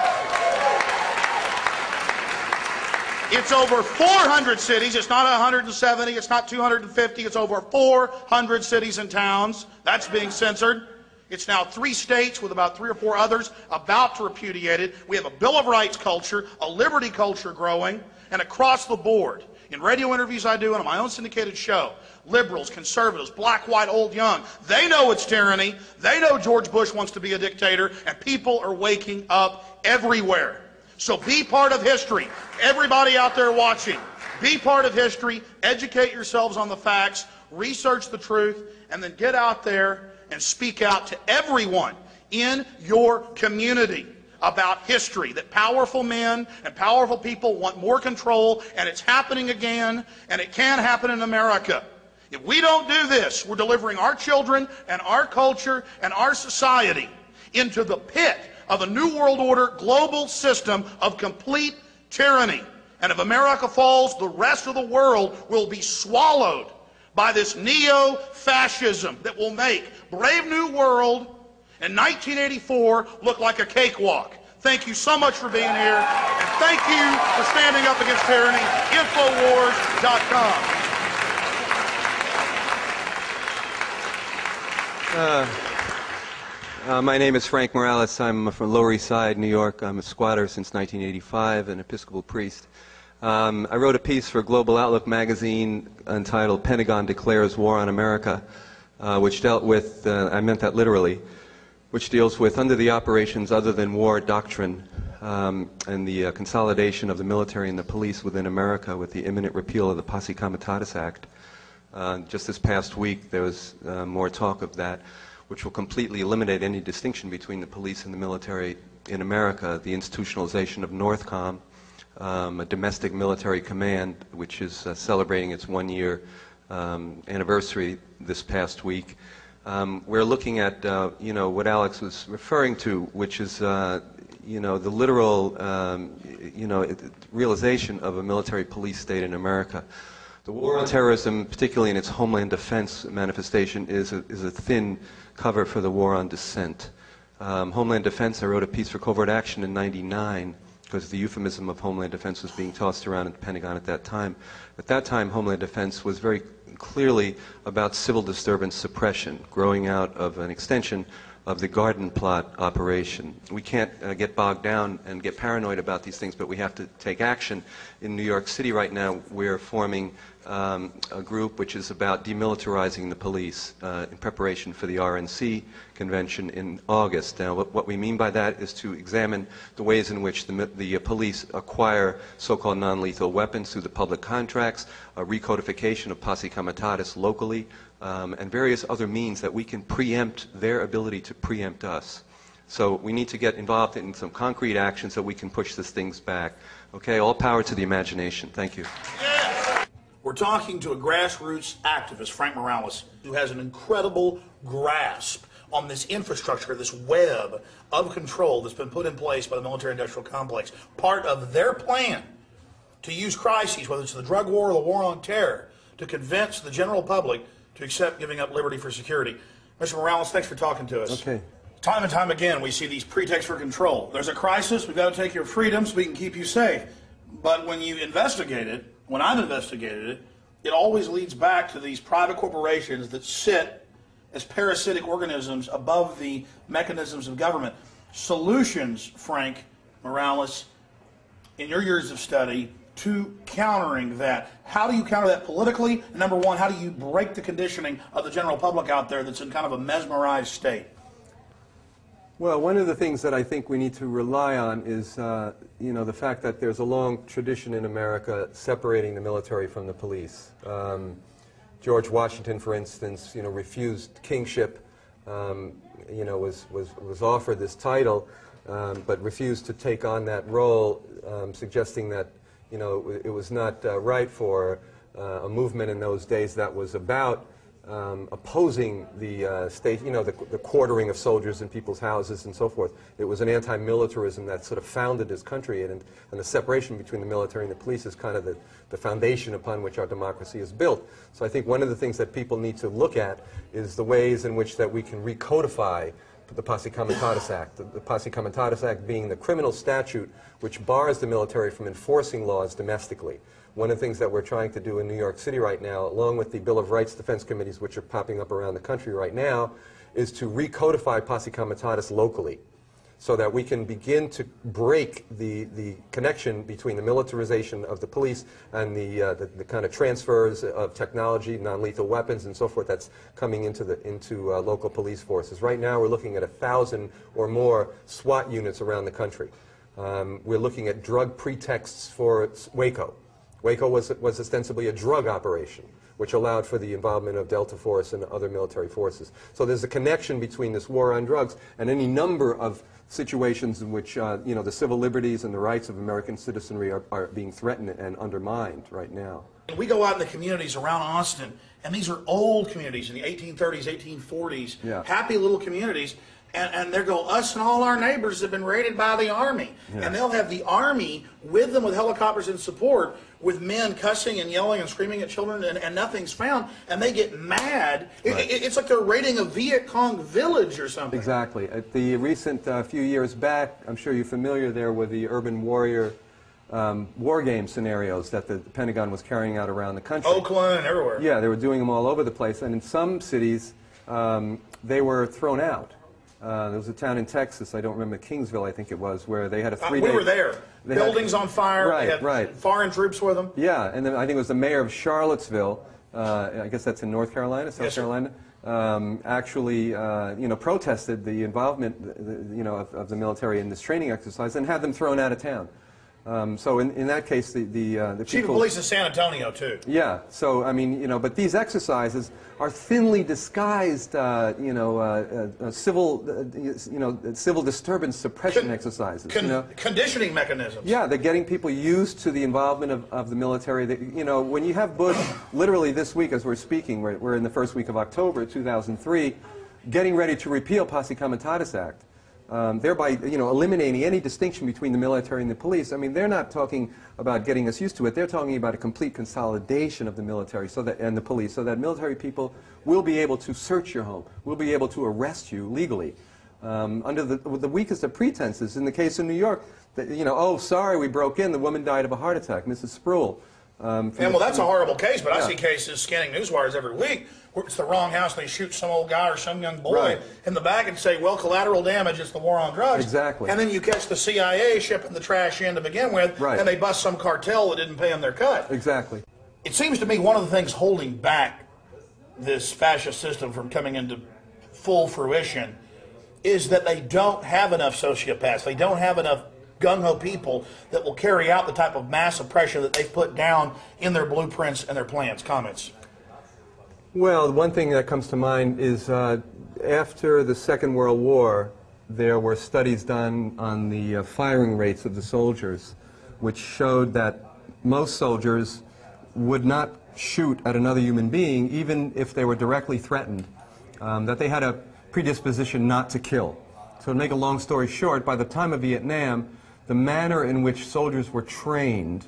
S14: It's over 400 cities. It's not 170. It's not 250. It's over 400 cities and towns. That's being censored. It's now 3 states with about 3 or 4 others about to repudiate it. We have a Bill of Rights culture, a liberty culture growing, and across the board. In radio interviews I do and on my own syndicated show, liberals, conservatives, black, white, old, young, they know it's tyranny. They know George Bush wants to be a dictator, and people are waking up everywhere. So be part of history. Everybody out there watching, be part of history, educate yourselves on the facts, research the truth, and then get out there and speak out to everyone in your community about history, that powerful men and powerful people want more control, and it's happening again, and it can happen in America. If we don't do this, we're delivering our children and our culture and our society into the pit of a New World Order global system of complete tyranny. And if America falls, the rest of the world will be swallowed by this neo-fascism that will make Brave New World in 1984 look like a cakewalk. Thank you so much for being here, and thank you for standing up against tyranny. Infowars.com.
S2: My name is Frank Morales. I'm from Lower East Side, New York. I'm a squatter since 1985, an Episcopal priest. I wrote a piece for Global Outlook magazine entitled Pentagon Declares War on America, which dealt with, I meant that literally, which deals with under the operations other than war doctrine and the consolidation of the military and the police within America with the imminent repeal of the Posse Comitatus Act. Just this past week there was more talk of that, which will completely eliminate any distinction between the police and the military in America, the institutionalization of NORTHCOM, a domestic military command which is celebrating its 1-year anniversary this past week. We're looking at what Alex was referring to, which is the literal realization of a military police state in America. The war on terrorism, particularly in its homeland defense manifestation, is a thin cover for the war on dissent. Homeland defense, I wrote a piece for Covert Action in '99 because the euphemism of Homeland Defense was being tossed around at the Pentagon at that time. At that time, Homeland Defense was very clearly about civil disturbance suppression, growing out of an extension of the Garden Plot operation. We can't get bogged down and get paranoid about these things, but we have to take action. In New York City right now, we're forming a group which is about demilitarizing the police in preparation for the RNC convention in August. Now, what we mean by that is to examine the ways in which the police acquire so-called non-lethal weapons through the public contracts, a recodification of Posse Comitatus locally, and various other means that we can preempt their ability to preempt us. So we need to get involved in some concrete action so we can push these things back. Okay, all power to the imagination. Thank you.
S14: We're talking to a grassroots activist, Frank Morales, who has an incredible grasp on this infrastructure, this web of control that's been put in place by the military-industrial complex. Part of their plan to use crises, whether it's the drug war or the war on terror, to convince the general public to accept giving up liberty for security. Mr. Morales, thanks for talking to us.
S2: Okay.
S14: Time and time again, we see these pretexts for control. There's a crisis, we've got to take your freedoms, we can keep you safe. But when you investigate it, when I've investigated it, it always leads back to these private corporations that sit as parasitic organisms above the mechanisms of government. Solutions, Frank Morales, in your years of study, to countering that. How do you counter that politically? And number one, how do you break the conditioning of the general public out there that's in kind of a mesmerized state?
S2: Well, one of the things that I think we need to rely on is, the fact that there's a long tradition in America separating the military from the police. George Washington, for instance, refused kingship, was offered this title, but refused to take on that role, suggesting that, it was not right for a movement in those days that was about opposing the state, you know, the quartering of soldiers in people's houses and so forth. It was an anti-militarism that sort of founded this country, and the separation between the military and the police is kind of the foundation upon which our democracy is built. So I think one of the things that people need to look at is the ways in which that we can recodify the Posse Comitatus Act. The Posse Comitatus Act being the criminal statute which bars the military from enforcing laws domestically. One of the things that we're trying to do in New York City right now, along with the Bill of Rights defense committees which are popping up around the country right now, is to recodify Posse Comitatus locally, so that we can begin to break the connection between the militarization of the police and the kind of transfers of technology, non-lethal weapons, and so forth that's coming into local police forces. Right now, we're looking at 1,000 or more SWAT units around the country. We're looking at drug pretexts for Waco. Waco was ostensibly a drug operation, which allowed for the involvement of Delta Force and other military forces. So there's a connection between this war on drugs and any number of situations in which you know, the civil liberties and the rights of American citizenry are being threatened and undermined right now.
S14: We go out in the communities around Austin, and these are old communities in the 1830s, 1840s,
S2: Yeah.
S14: happy little communities. And they go, us and all our neighbors have been raided by the Army.
S2: Yeah.
S14: And they'll have the Army with them with helicopters in support, with men cussing and yelling and screaming at children, and nothing's found. And they get mad.
S2: Right.
S14: It's like they're raiding a Viet Cong village or something.
S2: Exactly. At the recent few years back, I'm sure you're familiar there with the urban warrior war game scenarios that the Pentagon was carrying out around the country.
S14: Oakland and everywhere.
S2: Yeah, they were doing them all over the place. And in some cities, they were thrown out. There was a town in Texas, I don't remember, Kingsville, I think it was, where they had a 3-day...
S14: We were there. Buildings on fire.
S2: Right,
S14: they had
S2: right.
S14: foreign troops with them.
S2: Yeah, and then I think it was the mayor of Charlottesville, I guess that's in North Carolina, South Carolina, actually, you know, protested the involvement, you know, of the military in this training exercise and had them thrown out of town. So in that case, the
S14: Chief of Police in San Antonio, too.
S2: Yeah, so, I mean, you know, but these exercises are thinly disguised, you know, civil disturbance suppression exsecutions. You know?
S14: Conditioning mechanisms.
S2: Yeah, they're getting people used to the involvement of the military. You know, when you have Bush, literally this week as we're speaking, we're in the first week of October 2003, getting ready to repeal Posse Comitatus Act. Thereby, you know, eliminating any distinction between the military and the police. I mean, they're not talking about getting us used to it. They're talking about a complete consolidation of the military and the police, so that military people will be able to search your home, will be able to arrest you legally under the weakest of pretenses. In the case of New York, you know, oh, sorry, we broke in. The woman died of a heart attack, Mrs. Sproul.
S14: Well, that's a horrible case, but
S2: Yeah.
S14: I see cases scanning newswires every week where it's the wrong house and they shoot some old guy or some young boy
S2: Right.
S14: in the back and say, well, collateral damage, it's the war on drugs.
S2: Exactly.
S14: And then you catch the CIA shipping the trash in to begin with,
S2: Right.
S14: and they bust some cartel that didn't pay them their cut.
S2: Exactly.
S14: It seems to me one of the things holding back this fascist system from coming into full fruition is that they don't have enough sociopaths. They don't have enough gung-ho people that will carry out the type of mass oppression that they've put down in their blueprints and their plans. Comments?
S2: Well, one thing that comes to mind is after the Second World War, there were studies done on the firing rates of the soldiers, which showed that most soldiers would not shoot at another human being, even if they were directly threatened, that they had a predisposition not to kill. So to make a long story short, by the time of Vietnam, the manner in which soldiers were trained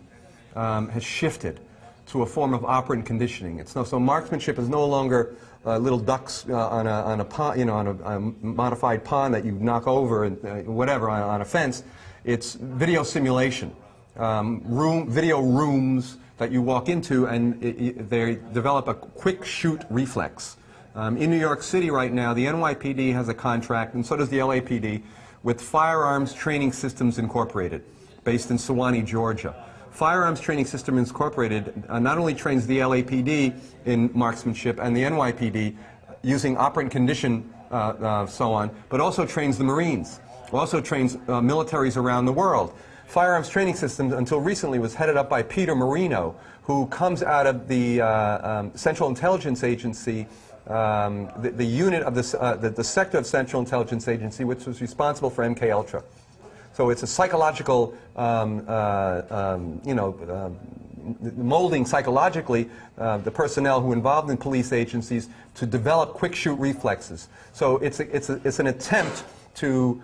S2: has shifted to a form of operant conditioning. So marksmanship is no longer little ducks on a pond, you know, on a modified pond that you knock over and whatever on a fence. It's video simulation, video rooms that you walk into, and they develop a quick shoot reflex. In New York City right now, the NYPD has a contract, and so does the LAPD, with Firearms Training Systems Incorporated, based in Sewanee, Georgia. Firearms Training Systems Incorporated not only trains the LAPD in marksmanship and the NYPD using operant condition, so on, but also trains the Marines, also trains militaries around the world. Firearms Training Systems, until recently, was headed up by Peter Marino, who comes out of the Central Intelligence Agency, the unit of the sector of Central Intelligence Agency which was responsible for MKUltra. So it's a psychological, you know, molding psychologically the personnel who are involved in police agencies to develop quick shoot reflexes. So it's an attempt to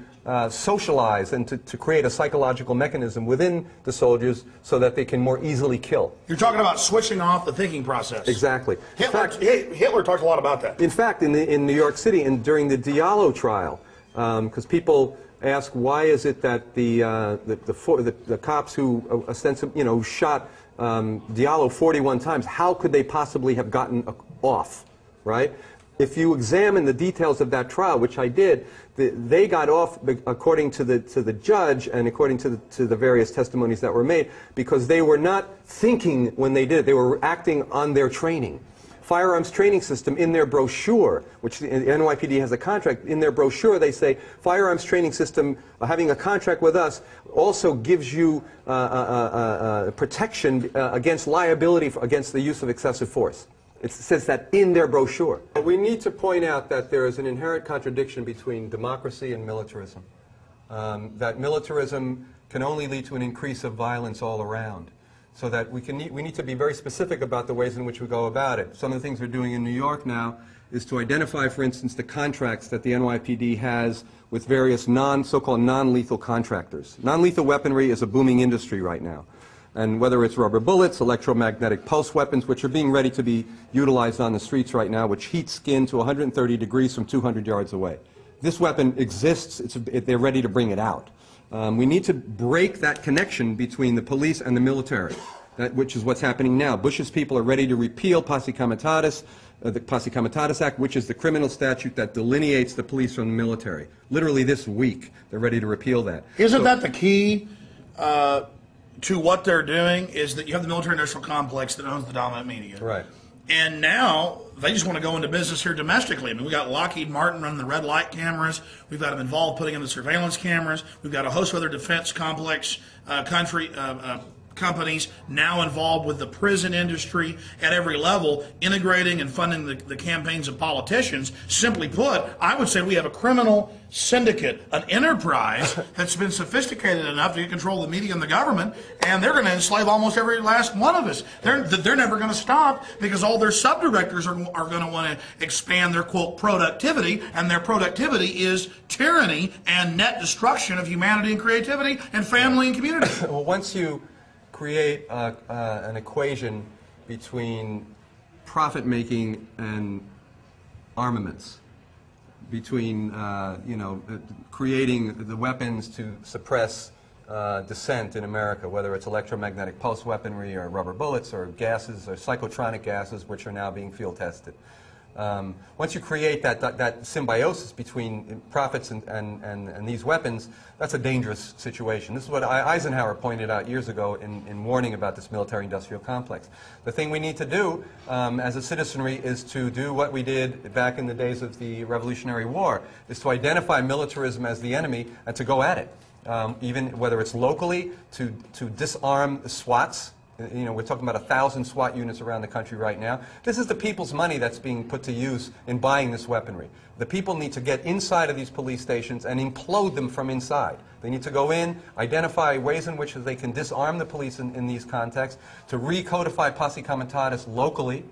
S2: socialize and to create a psychological mechanism within the soldiers so that they can more easily kill.
S14: You're talking about switching off the thinking process.
S2: Exactly.
S14: Hitler talked a lot about that.
S2: In fact, in New York City, and during the Diallo trial, because people ask why is it that the cops who ostensibly, who shot Diallo 41 times, how could they possibly have gotten off, right? If you examine the details of that trial, which I did, they got off according to the judge and according to the various testimonies that were made because they were not thinking when they did it. They were acting on their training. Firearms training system in their brochure, which the NYPD has a contract, in their brochure they say firearms training system, having a contract with us also gives you protection against liability against the use of excessive force. It says that in their brochure. We need to point out that there is an inherent contradiction between democracy and militarism. That militarism can only lead to an increase of violence all around. So that we need to be very specific about the ways in which we go about it. Some of the things we're doing in New York now is to identify, for instance, the contracts that the NYPD has with various so-called non-lethal contractors. Non-lethal weaponry is a booming industry right now. And whether it's rubber bullets, electromagnetic pulse weapons, which are being ready to be utilized on the streets right now, which heat skin to 130 degrees from 200 yards away. This weapon exists. They're ready to bring it out. We need to break that connection between the police and the military, which is what's happening now. Bush's people are ready to repeal Posse Comitatus, the Posse Comitatus Act, which is the criminal statute that delineates the police from the military. Literally this week, they're ready to repeal that.
S14: Isn't that the key to what they're doing, is that you have the military-industrial complex that owns the dominant media.
S2: Right.
S14: And now they just want to go into business here domestically. I mean, we got Lockheed Martin running the red light cameras. We've got them involved putting in the surveillance cameras. We've got a host of other defense complex companies now involved with the prison industry at every level, integrating and funding the campaigns of politicians. Simply put, I would say we have a criminal syndicate, an enterprise that's been sophisticated enough to get control of the media and the government, and they're going to enslave almost every last one of us. They're never going to stop because all their subdirectors are going to want to expand their, quote, productivity, and their productivity is tyranny and net destruction of humanity and creativity and family and community.
S2: Well, once you create an equation between profit-making and armaments, between creating the weapons to suppress dissent in America, whether it's electromagnetic pulse weaponry or rubber bullets or gases or psychotronic gases, which are now being field tested. Once you create that symbiosis between profits and these weapons, that's a dangerous situation. This is what Eisenhower pointed out years ago in warning about this military-industrial complex. The thing we need to do as a citizenry is to do what we did back in the days of the Revolutionary War, is to identify militarism as the enemy and to go at it. Even whether it's locally, to disarm the SWATs. We're talking about 1,000 SWAT units around the country right now. This is the people's money that's being put to use in buying this weaponry. The people need to get inside of these police stations and implode them from inside. They need to go in, identify ways in which they can disarm the police in these contexts, to recodify Posse Comitatus locally.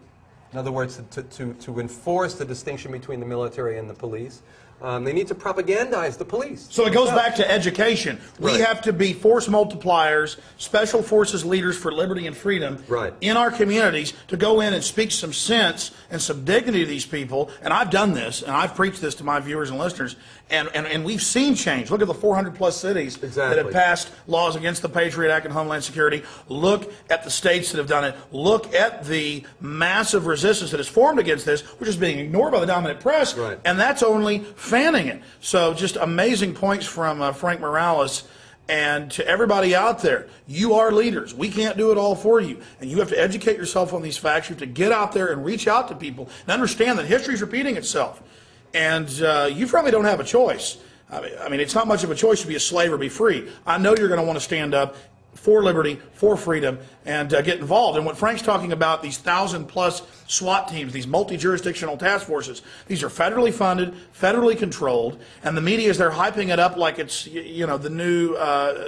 S2: In other words, to enforce the distinction between the military and the police. They need to propagandize the police.
S14: So it goes back to education. We have to be force multipliers, special forces leaders for liberty and freedom in our communities to go in and speak some sense and some dignity to these people. And I've done this, and I've preached this to my viewers and listeners, and we've seen change. Look at the 400-plus cities that have passed laws against the Patriot Act and Homeland Security. Look at the states that have done it. Look at the massive resistance that has formed against this, which is being ignored by the dominant press, and that's only fanning it. So just amazing points from Frank Morales. And to everybody out there, you are leaders. We can't do it all for you. And you have to educate yourself on these facts. You have to get out there and reach out to people and understand that history is repeating itself. And you probably don't have a choice. I mean, it's not much of a choice to be a slave or be free. I know you're going to want to stand up for liberty, for freedom, and get involved. And what Frank's talking about, these 1,000+ SWAT teams, these multi-jurisdictional task forces, these are federally funded, federally controlled, and the media is there hyping it up like it's, you know, the new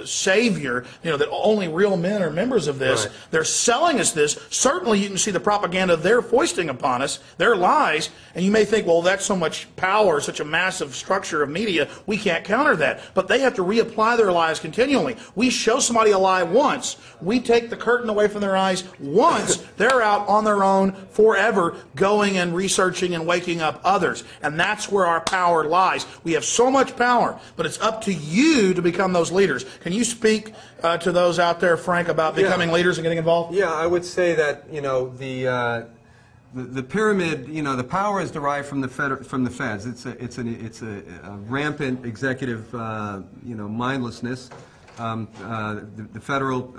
S14: savior, you know, that only real men are members of this. Right. They're selling us this. Certainly you can see the propaganda they're foisting upon us, their lies, and you may think, well, that's so much power, such a massive structure of media, we can't counter that. But they have to reapply their lies continually. We show somebody a lie once, we take the curtain away from their eyes once, they're out on their own forever, going and researching and waking up others. And that's where our power lies. We have so much power, but it's up to you to become those leaders. Can you speak to those out there, Frank, about becoming leaders and getting involved?
S2: Yeah, I would say that, you know, the pyramid, you know, the power is derived from the feds. It's a rampant executive, you know, mindlessness. The federal,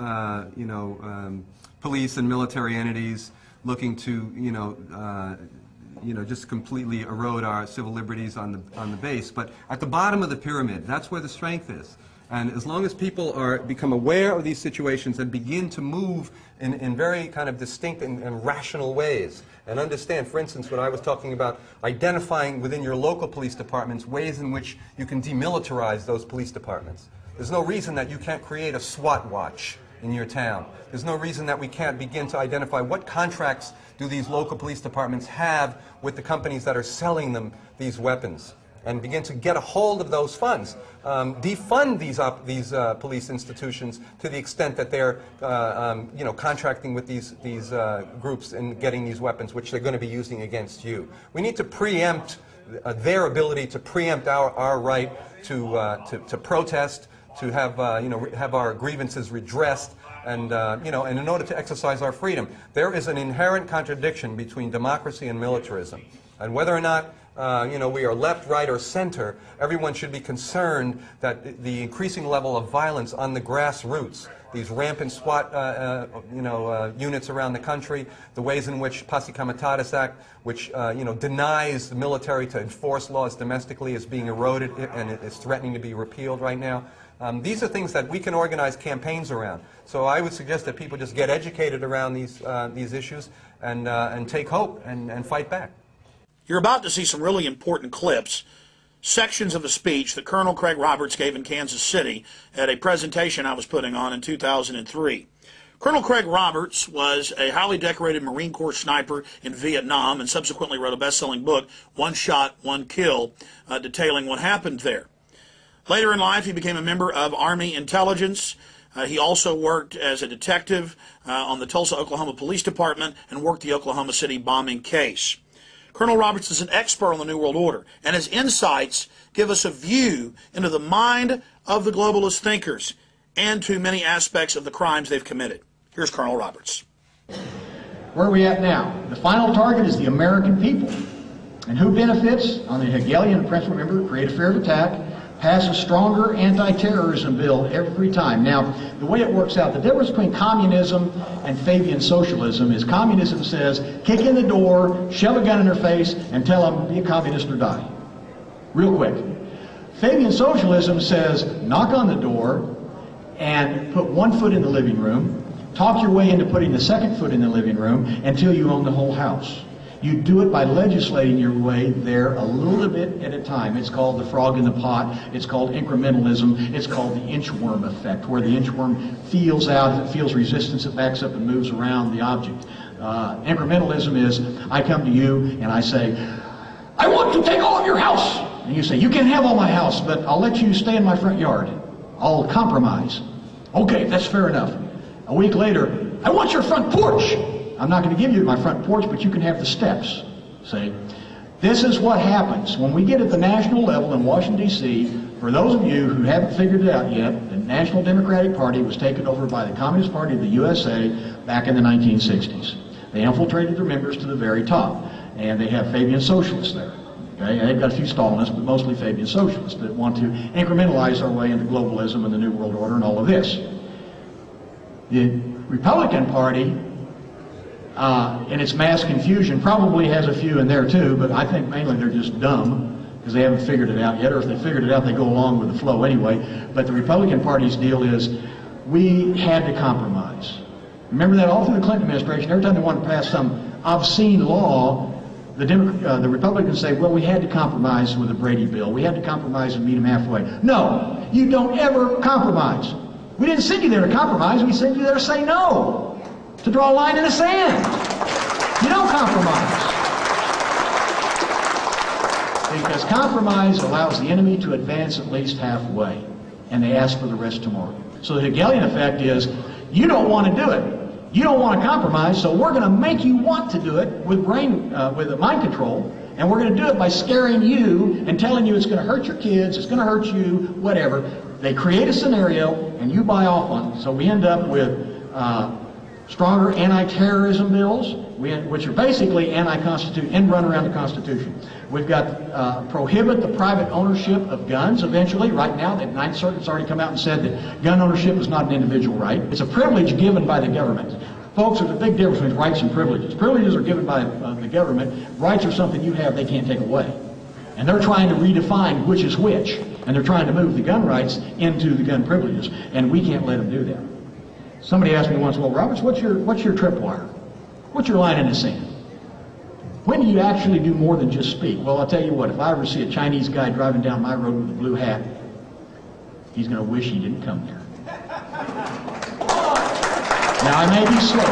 S2: you know, police and military entities looking to, you know, just completely erode our civil liberties on the base. But at the bottom of the pyramid, that's where the strength is. And as long as people become aware of these situations and begin to move in very kind of distinct and rational ways, and understand, for instance, what I was talking about, identifying within your local police departments ways in which you can demilitarize those police departments. There's no reason that you can't create a SWAT watch in your town. There's no reason that we can't begin to identify what contracts do these local police departments have with the companies that are selling them these weapons, and begin to get a hold of those funds. Defund these police institutions to the extent that they're you know, contracting with these groups and getting these weapons, which they're going to be using against you. We need to preempt their ability to preempt our right to protest, to have you know, have our grievances redressed, and you know, and in order to exercise our freedom. There is an inherent contradiction between democracy and militarism, and whether or not you know, we are left, right, or center, everyone should be concerned that the increasing level of violence on the grassroots, these rampant SWAT you know, units around the country, the ways in which Posse Comitatus Act, which you know, denies the military to enforce laws domestically, is being eroded and is threatening to be repealed right now. These are things that we can organize campaigns around. So I would suggest that people just get educated around these issues and take hope and fight back.
S14: You're about to see some really important clips, sections of a speech that Colonel Craig Roberts gave in Kansas City at a presentation I was putting on in 2003. Colonel Craig Roberts was a highly decorated Marine Corps sniper in Vietnam and subsequently wrote a best-selling book, One Shot, One Kill, detailing what happened there. Later in life, he became a member of Army intelligence. He also worked as a detective on the Tulsa, Oklahoma Police Department and worked the Oklahoma City bombing case. Colonel Roberts is an expert on the New World Order, and his insights give us a view into the mind of the globalist thinkers and to many aspects of the crimes they've committed. Here's Colonel Roberts.
S4: Where are we at now? The final target is the American people. And who benefits? On the Hegelian principle, remember, create a fear of attack, pass a stronger anti-terrorism bill every time. Now, the way it works out, the difference between communism and Fabian socialism is communism says, kick in the door, shove a gun in their face, and tell them, be a communist or die. Real quick. Fabian socialism says, knock on the door and put one foot in the living room, talk your way into putting the second foot in the living room until you own the whole house. You do it by legislating your way there a little bit at a time. It's called the frog in the pot. It's called incrementalism. It's called the inchworm effect, where the inchworm feels out. If it feels resistance, it backs up and moves around the object. Incrementalism is, I come to you and I say, I want to take all of your house. And you say, you can have all my house, but I'll let you stay in my front yard. I'll compromise. Okay, that's fair enough. A week later, I want your front porch. I'm not going to give you my front porch, but you can have the steps. See? This is what happens when we get at the national level in Washington, D.C. For those of you who haven't figured it out yet, the National Democratic Party was taken over by the Communist Party of the USA back in the 1960s. They infiltrated their members to the very top, and they have Fabian socialists there. Okay? And they've got a few Stalinists, but mostly Fabian socialists that want to incrementalize our way into globalism and the New World Order and all of this. The Republican Party, in its mass confusion, probably has a few in there too, but I think mainly they're just dumb because they haven't figured it out yet, or if they figured it out, they go along with the flow anyway. But the Republican Party's deal is, we had to compromise. Remember that all through the Clinton administration, every time they wanted to pass some obscene law, the Republicans say, well, we had to compromise with the Brady bill. We had to compromise and meet them halfway. No, you don't ever compromise. We didn't send you there to compromise. We sent you there to say no, to draw a line in the sand. You don't compromise. Because compromise allows the enemy to advance at least halfway, and they ask for the rest tomorrow. So the Hegelian effect is, you don't want to do it. You don't want to compromise, so we're going to make you want to do it with mind control, and we're going to do it by scaring you and telling you it's going to hurt your kids, it's going to hurt you, whatever. They create a scenario, and you buy off on it. So we end up with stronger anti-terrorism bills, which are basically anti-constitution, and run around the Constitution. We've got prohibit the private ownership of guns eventually. Right now, the Ninth Circuit's already come out and said that gun ownership is not an individual right. It's a privilege given by the government. Folks, there's a big difference between rights and privileges. Privileges are given by the government. Rights are something you have they can't take away. And they're trying to redefine which is which. And they're trying to move the gun rights into the gun privileges. And we can't let them do that. Somebody asked me once, well, Roberts, what's your tripwire? What's your line in the sand? When do you actually do more than just speak? Well, I'll tell you what, if I ever see a Chinese guy driving down my road with a blue hat, he's going to wish he didn't come there. Now, I may be slow,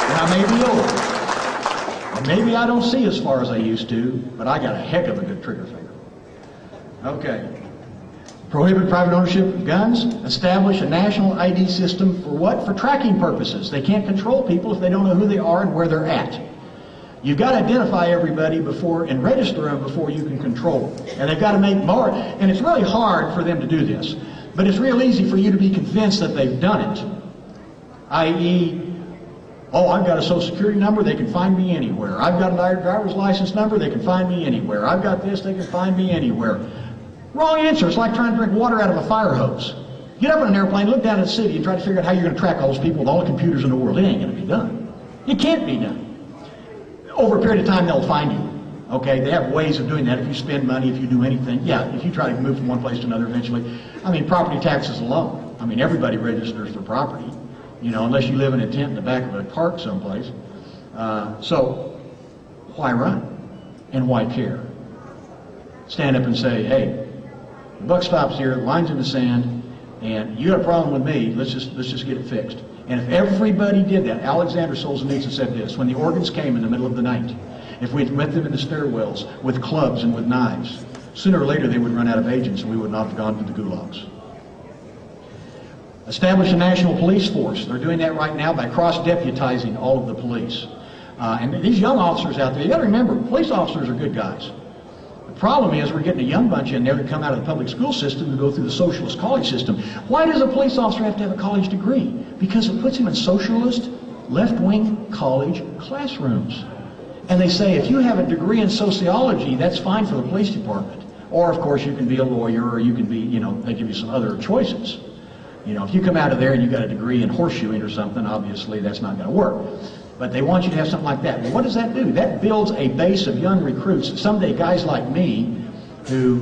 S4: and I may be old, and maybe I don't see as far as I used to, but I got a heck of a good trigger finger. Okay. Prohibit private ownership of guns. Establish a national ID system for what? For tracking purposes. They can't control people if they don't know who they are and where they're at. You've got to identify everybody before and register them before you can control them. And they've got to make more. And it's really hard for them to do this. But it's real easy for you to be convinced that they've done it. I.e., oh, I've got a social security number, they can find me anywhere. I've got a driver's license number, they can find me anywhere. I've got this, they can find me anywhere. Wrong answer. It's like trying to drink water out of a fire hose. Get up in an airplane, look down at the city, and try to figure out how you're going to track all those people with all the computers in the world. It ain't going to be done. It can't be done. Over a period of time, they'll find you. Okay, they have ways of doing that. If you spend money, if you do anything, yeah, if you try to move from one place to another eventually. I mean, property taxes alone. I mean, everybody registers for property, you know, unless you live in a tent in the back of a park someplace. So, why run? And why care? Stand up and say, hey, the buck stops here, the line's in the sand, and you got a problem with me, let's just get it fixed. And if everybody did that, Alexander Solzhenitsyn said this, when the organs came in the middle of the night, if we'd met them in the stairwells with clubs and with knives, sooner or later they would run out of agents and we would not have gone to the gulags. Establish a national police force. They're doing that right now by cross-deputizing all of the police. And these young officers out there, you got to remember, police officers are good guys. The problem is we're getting a young bunch in there that come out of the public school system to go through the socialist college system. Why does a police officer have to have a college degree? Because it puts him in socialist, left-wing college classrooms. And they say, if you have a degree in sociology, that's fine for the police department. Or, of course, you can be a lawyer, or you can be, you know, they give you some other choices. You know, if you come out of there and you got a degree in horseshoeing or something, obviously that's not going to work. But they want you to have something like that. Well, what does that do? That builds a base of young recruits. Someday guys like me who,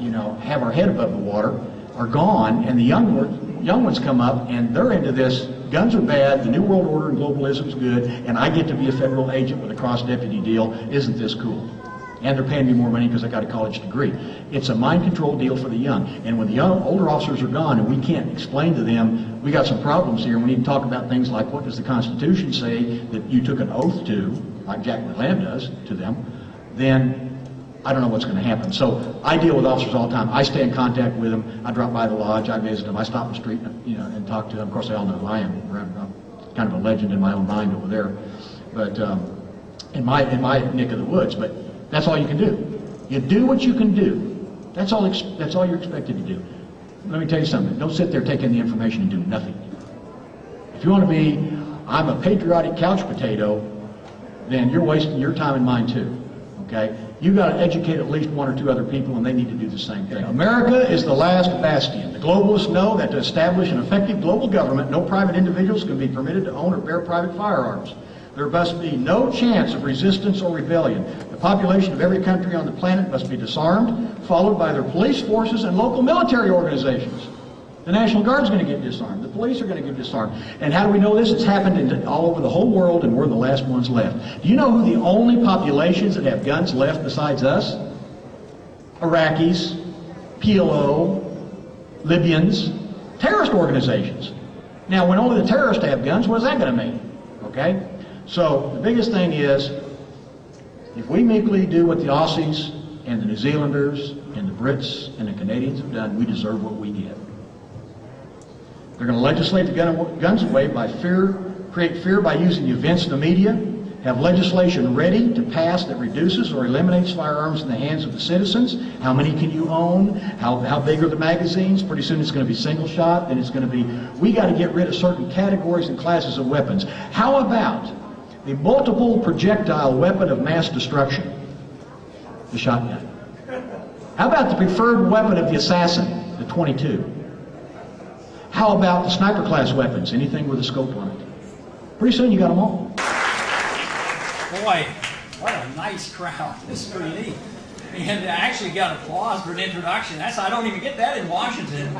S4: you know, have our head above the water are gone, and the young ones come up, and they're into this. Guns are bad, the New World Order and globalism's good, and I get to be a federal agent with a cross-deputy deal. Isn't this cool? And they're paying me more money because I got a college degree. It's a mind control deal for the young. And when the older officers are gone and we can't explain to them, we got some problems here, and we need to talk about things like, what does the Constitution say that you took an oath to, like Jack McLeod does to them, then I don't know what's going to happen. So I deal with officers all the time. I stay in contact with them. I drop by the lodge. I visit them. I stop in the street, you know, and talk to them. Of course, they all know who I am. I'm kind of a legend in my own mind over there, but in my neck of the woods. But that's all you can do. You do what you can do. That's all you're expected to do. Let me tell you something. Don't sit there taking the information and do nothing. If you want to be, I'm a patriotic couch potato, then you're wasting your time and mine too. Okay? You've got to educate at least one or two other people, and they need to do the same thing. America is the last bastion. The globalists know that to establish an effective global government, no private individuals can be permitted to own or bear private firearms. There must be no chance of resistance or rebellion. The population of every country on the planet must be disarmed, followed by their police forces and local military organizations. The National Guard's going to get disarmed. The police are going to get disarmed. And how do we know this? It's happened all over the whole world, and we're the last ones left. Do you know who the only populations that have guns left besides us? Iraqis, PLO, Libyans, terrorist organizations. Now, when only the terrorists have guns, what is that going to mean? Okay? So the biggest thing is, if we meekly do what the Aussies and the New Zealanders and the Brits and the Canadians have done, we deserve what we get. They're going to legislate the guns away by fear, create fear by using the events in the media, have legislation ready to pass that reduces or eliminates firearms in the hands of the citizens. How many can you own? How big are the magazines? Pretty soon it's going to be single shot, and it's going to be, we got to get rid of certain categories and classes of weapons. How about the multiple projectile weapon of mass destruction? The shotgun. How about the preferred weapon of the assassin, the .22? How about the sniper class weapons, anything with a scope on it? Pretty soon you got them all.
S19: Boy, what a nice crowd. This is pretty neat. And I actually got applause for an introduction. I don't even get that in Washington.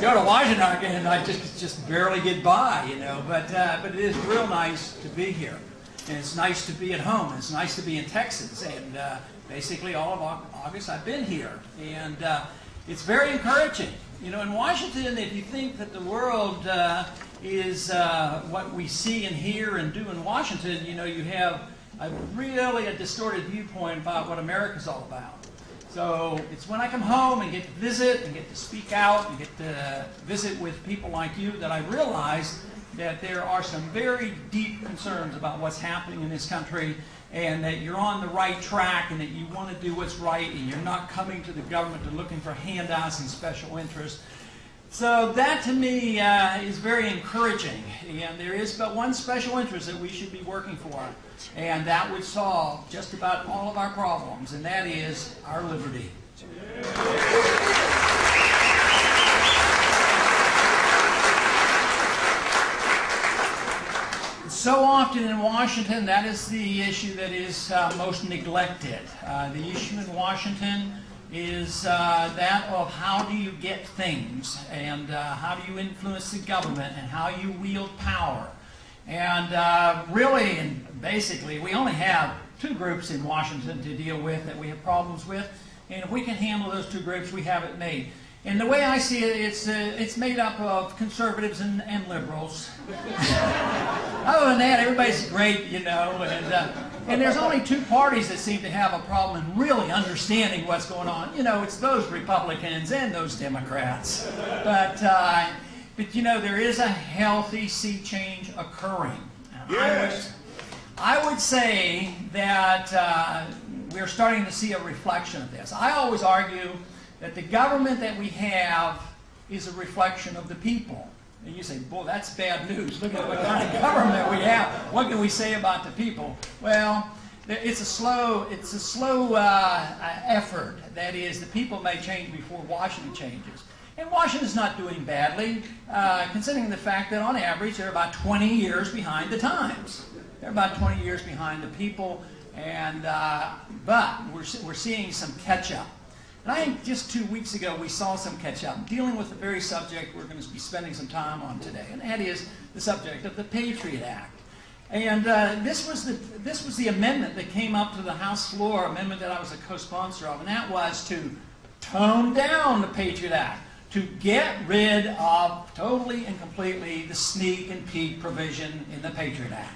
S19: Go to Washington and I just barely get by, you know. But it is real nice to be here. And it's nice to be at home. It's nice to be in Texas. And basically all of August I've been here. And it's very encouraging. You know, in Washington, if you think that the world is what we see and hear and do in Washington, you know, you have really a distorted viewpoint about what America's all about. So it's when I come home and get to visit and get to speak out and get to visit with people like you that I realize that there are some very deep concerns about what's happening in this country, and that you're on the right track, and that you want to do what's right, and you're not coming to the government to looking for handouts and special interests. So that to me is very encouraging, and there is but one special interest that we should be working for, and that would solve just about all of our problems, and that is our liberty. So often in Washington, that is the issue that is most neglected. The issue in Washington is that of how do you get things, and how do you influence the government, and how you wield power. And really, and basically, we only have two groups in Washington to deal with that we have problems with, and if we can handle those two groups, we have it made. And the way I see it, it's made up of conservatives and liberals. Other than that, everybody's great, you know, and there's only two parties that seem to have a problem in really understanding what's going on. You know, it's those Republicans and those Democrats. But you know, there is a healthy sea change occurring. Yes. I would say that we're starting to see a reflection of this. I always argue that the government that we have is a reflection of the people. And you say, boy, that's bad news. Look at what kind of government we have. What can we say about the people? Well, it's a slow effort. That is, the people may change before Washington changes. And Washington's not doing badly, considering the fact that on average they're about 20 years behind the times. They're about 20 years behind the people, and but we're seeing some catch-up. And I think just 2 weeks ago we saw some catch-up, dealing with the very subject we're going to be spending some time on today, and that is the subject of the Patriot Act. And this was the amendment that came up to the House floor, amendment that I was a co-sponsor of, and that was to tone down the Patriot Act, to get rid of totally and completely the sneak and peek provision in the Patriot Act.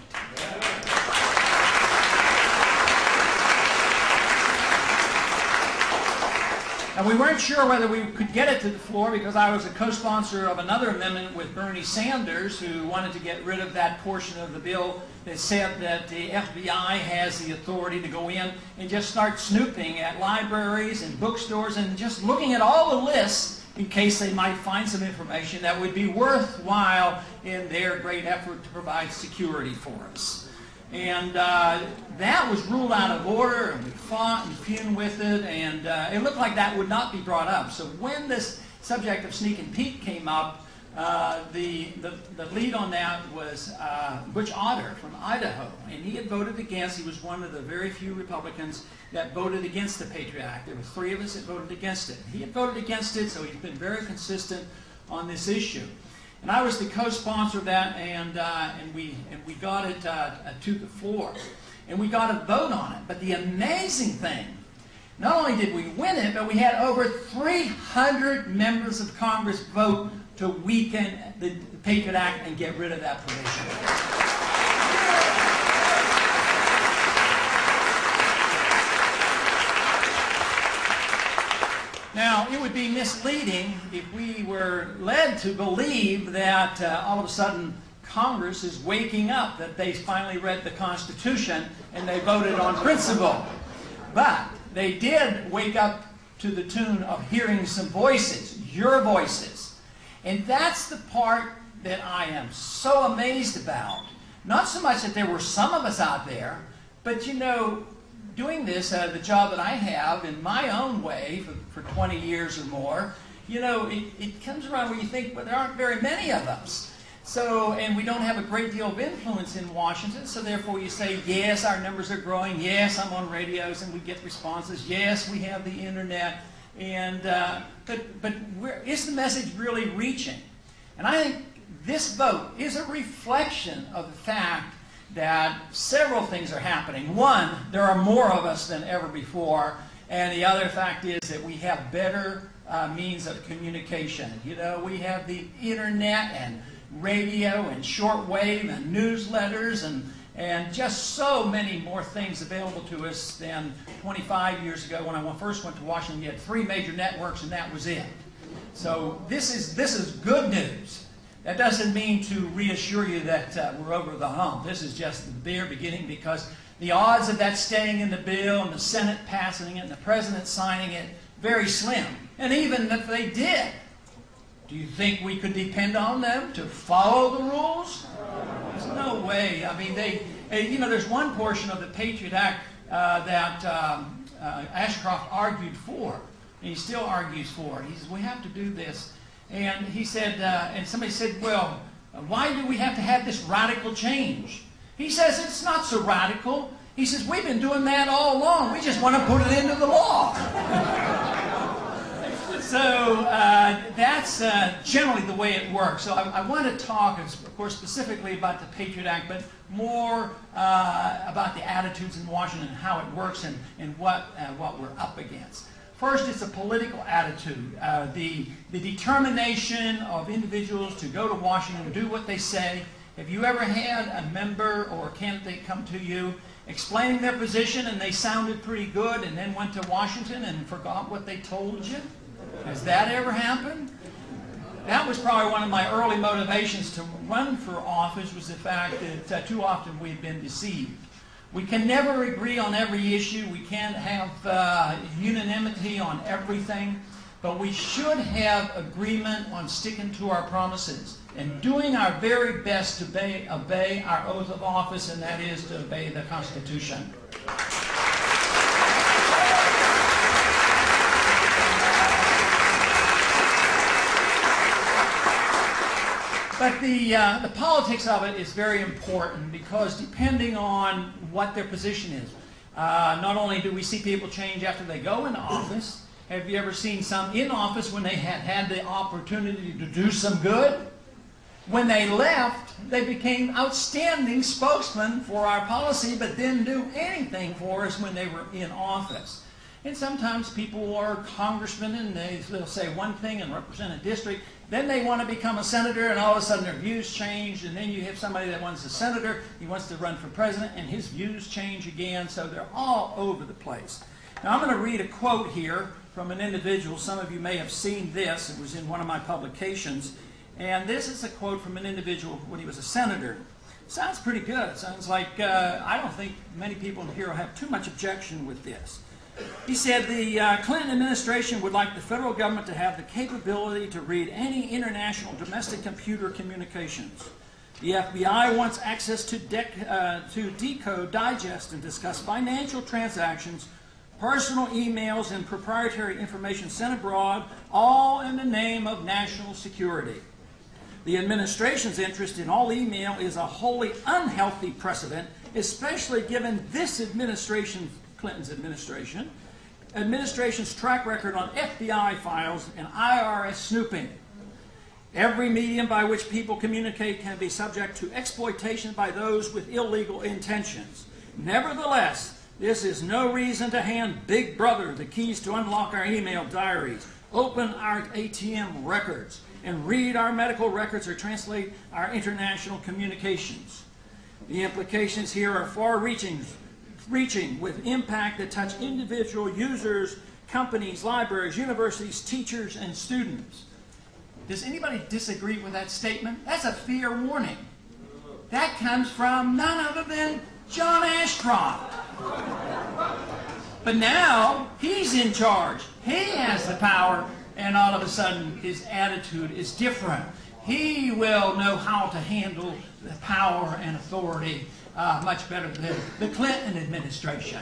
S19: And we weren't sure whether we could get it to the floor because I was a co-sponsor of another amendment with Bernie Sanders, who wanted to get rid of that portion of the bill that said that the FBI has the authority to go in and just start snooping at libraries and bookstores and just looking at all the lists in case they might find some information that would be worthwhile in their great effort to provide security for us. And that was ruled out of order, and we fought and fumed with it, and it looked like that would not be brought up. So when this subject of sneak and peek came up, The lead on that was Butch Otter from Idaho, and he had voted against. He was one of the very few Republicans that voted against the Patriot Act. There were 3 of us that voted against it. He had voted against it, so he's been very consistent on this issue. And I was the co-sponsor of that, and we got it to the floor, and we got a vote on it. But the amazing thing, not only did we win it, but we had over 300 members of Congress vote to weaken the Patriot Act and get rid of that provision. Now, it would be misleading if we were led to believe that all of a sudden Congress is waking up, that they finally read the Constitution and they voted on principle. But they did wake up to the tune of hearing some voices, your voices. And that's the part that I am so amazed about. Not so much that there were some of us out there, but you know, doing this, the job that I have in my own way for 20 years or more, you know, it comes around where you think, well, there aren't very many of us. So, and we don't have a great deal of influence in Washington, so therefore you say, yes, our numbers are growing, yes, I'm on radios and we get responses, yes, we have the internet, and, but is the message really reaching? And I think this vote is a reflection of the fact that several things are happening. One, there are more of us than ever before, and the other fact is that we have better means of communication. You know, we have the internet and radio and shortwave and newsletters and just so many more things available to us than 25 years ago when I first went to Washington. You had 3 major networks and that was it. So this is good news. That doesn't mean to reassure you that we're over the hump. This is just the bare beginning, because the odds of that staying in the bill and the Senate passing it and the President signing it, very slim. And even if they did, do you think we could depend on them to follow the rules? There's no way. I mean, you know, there's one portion of the Patriot Act that Ashcroft argued for, and he still argues for it. He says, we have to do this. And he said, and somebody said, well, why do we have to have this radical change? He says, it's not so radical. He says, we've been doing that all along. We just want to put it into the law. So that's generally the way it works. So I want to talk, of course, specifically about the Patriot Act, but more about the attitudes in Washington and how it works and what we're up against. First, it's a political attitude. The determination of individuals to go to Washington and do what they say. Have you ever had a member or a candidate come to you explaining their position and they sounded pretty good and then went to Washington and forgot what they told you? Has that ever happened? That was probably one of my early motivations to run for office, was the fact that too often we've been deceived. We can never agree on every issue. We can't have unanimity on everything. But we should have agreement on sticking to our promises and doing our very best to obey our oath of office, and that is to obey the Constitution. But the politics of it is very important, because depending on what their position is, not only do we see people change after they go into office. Have you ever seen some in office when they had the opportunity to do some good? When they left, they became outstanding spokesmen for our policy, but didn't do anything for us when they were in office. And sometimes people are congressmen and they'll say one thing and represent a district. Then they want to become a senator, and all of a sudden their views change. And then you have somebody that wants a senator, he wants to run for president, and his views change again. So they're all over the place. Now I'm going to read a quote here from an individual. Some of you may have seen this. It was in one of my publications. And this is a quote from an individual when he was a senator. Sounds pretty good. It sounds like, I don't think many people here will have too much objection with this. He said the Clinton administration would like the federal government to have the capability to read any international domestic computer communications. The FBI wants access to decode, digest, and discuss financial transactions, personal emails, and proprietary information sent abroad, all in the name of national security. The administration's interest in all email is a wholly unhealthy precedent, especially given this administration, Clinton's administration's track record on FBI files and IRS snooping. Every medium by which people communicate can be subject to exploitation by those with illegal intentions. Nevertheless, this is no reason to hand Big Brother the keys to unlock our email diaries, open our ATM records, and read our medical records or translate our international communications. The implications here are far-reaching, with impact that touch individual users, companies, libraries, universities, teachers, and students. Does anybody disagree with that statement? That's a fair warning. That comes from none other than John Ashcroft. But now he's in charge. He has the power, and all of a sudden his attitude is different. He will know how to handle the power and authority much better than the Clinton administration.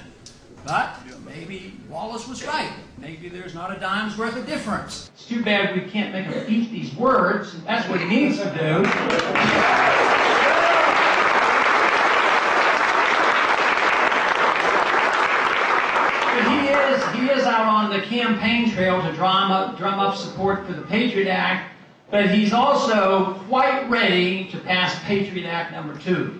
S19: But maybe Wallace was right. Maybe there's not a dime's worth of difference. It's too bad we can't make him eat these words. That's what he needs to do. But he is out on the campaign trail to drum up support for the Patriot Act, but he's also quite ready to pass Patriot Act number 2.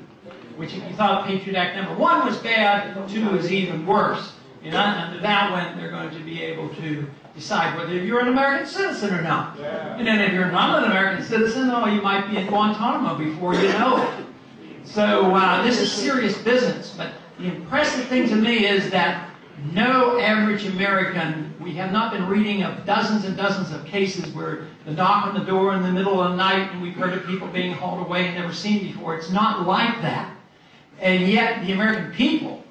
S19: Which, if you thought Patriot Act number 1 was bad, 2 is even worse. And under that one, they're going to be able to decide whether you're an American citizen or not. Yeah. And then if you're not an American citizen, oh, you might be in Guantanamo before you know it. So this is serious business. But the impressive thing to me is that no average American, we have not been reading of dozens and dozens of cases where the knock on the door in the middle of the night and we've heard of people being hauled away and never seen before. It's not like that. And yet the American people,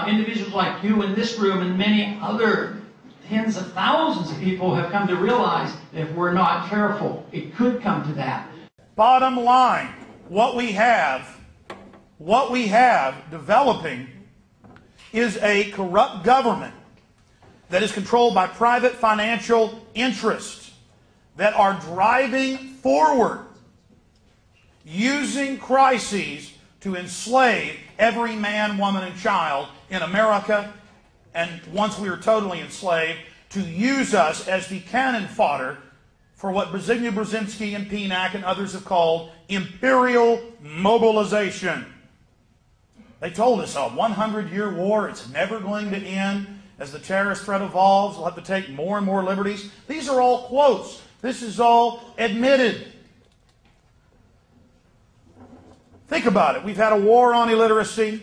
S19: individuals like you in this room and many other tens of thousands of people have come to realize that if we're not careful, it could come to that.
S14: Bottom line, what we have developing is a corrupt government that is controlled by private financial interests that are driving forward, using crises to enslave every man, woman, and child in America, and once we are totally enslaved, to use us as the cannon fodder for what Brzezinski, Brzezinski, and Pienack and others have called imperial mobilization. They told us a 100-year war, it's never going to end. As the terrorist threat evolves, we'll have to take more and more liberties. These are all quotes. This is all admitted. Think about it. We've had a war on illiteracy.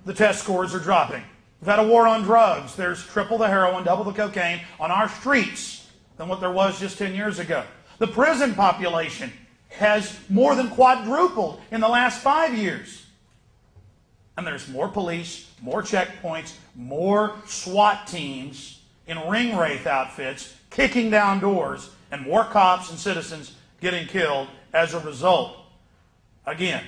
S14: The test scores are dropping. We've had a war on drugs. There's triple the heroin, double the cocaine on our streets than what there was just 10 years ago. The prison population has more than quadrupled in the last 5 years. And there's more police, more checkpoints, more SWAT teams in ring wraith outfits kicking down doors, and more cops and citizens getting killed as a result. Again,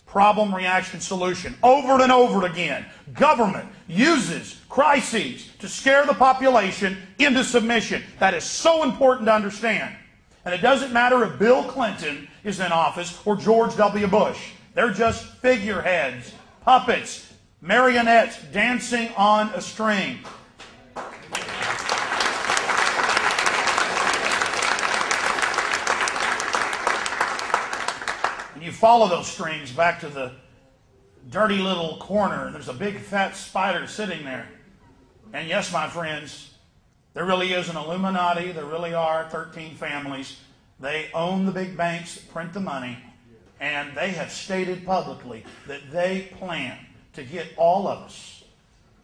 S14: problem, reaction, solution. Over and over again, government uses crises to scare the population into submission. That is so important to understand. And it doesn't matter if Bill Clinton is in office or George W. Bush. They're just figureheads, puppets, marionettes dancing on a string. And you follow those strings back to the dirty little corner, and there's a big fat spider sitting there. And yes, my friends, there really is an Illuminati. There really are 13 families. They own the big banks that print the money, and they have stated publicly that they plan to get all of us,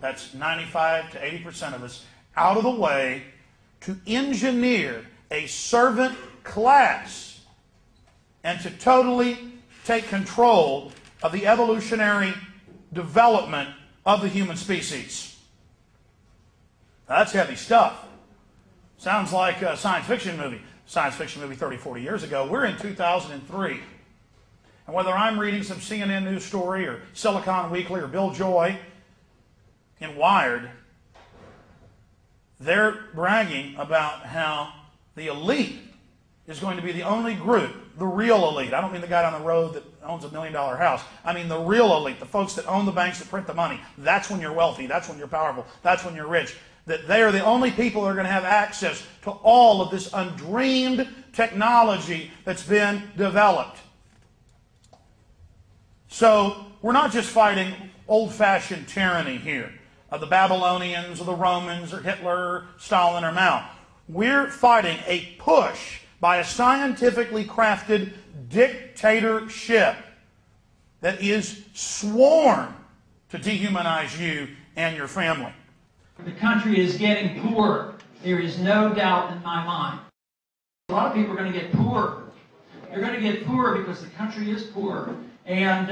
S14: that's 95 to 80% of us, out of the way to engineer a servant class and to totally take control of the evolutionary development of the human species. Now, that's heavy stuff. Sounds like a science fiction movie. Science fiction movie 30, 40 years ago. We're in 2003. And whether I'm reading some CNN news story or Silicon Weekly or Bill Joy in Wired, they're bragging about how the elite is going to be the only group, the real elite. I don't mean the guy down the road that owns $1 million house. I mean the real elite, the folks that own the banks that print the money. That's when you're wealthy. That's when you're powerful. That's when you're rich. That they are the only people who are going to have access to all of this undreamed technology that's been developed. So we're not just fighting old-fashioned tyranny here of the Babylonians or the Romans or Hitler or Stalin or Mao. We're fighting a push by a scientifically crafted dictatorship that is sworn to dehumanize you and your family.
S5: The country is getting poorer. There is no doubt in my mind. A lot of people are going to get poorer. They're going to get poorer because the country is poorer. And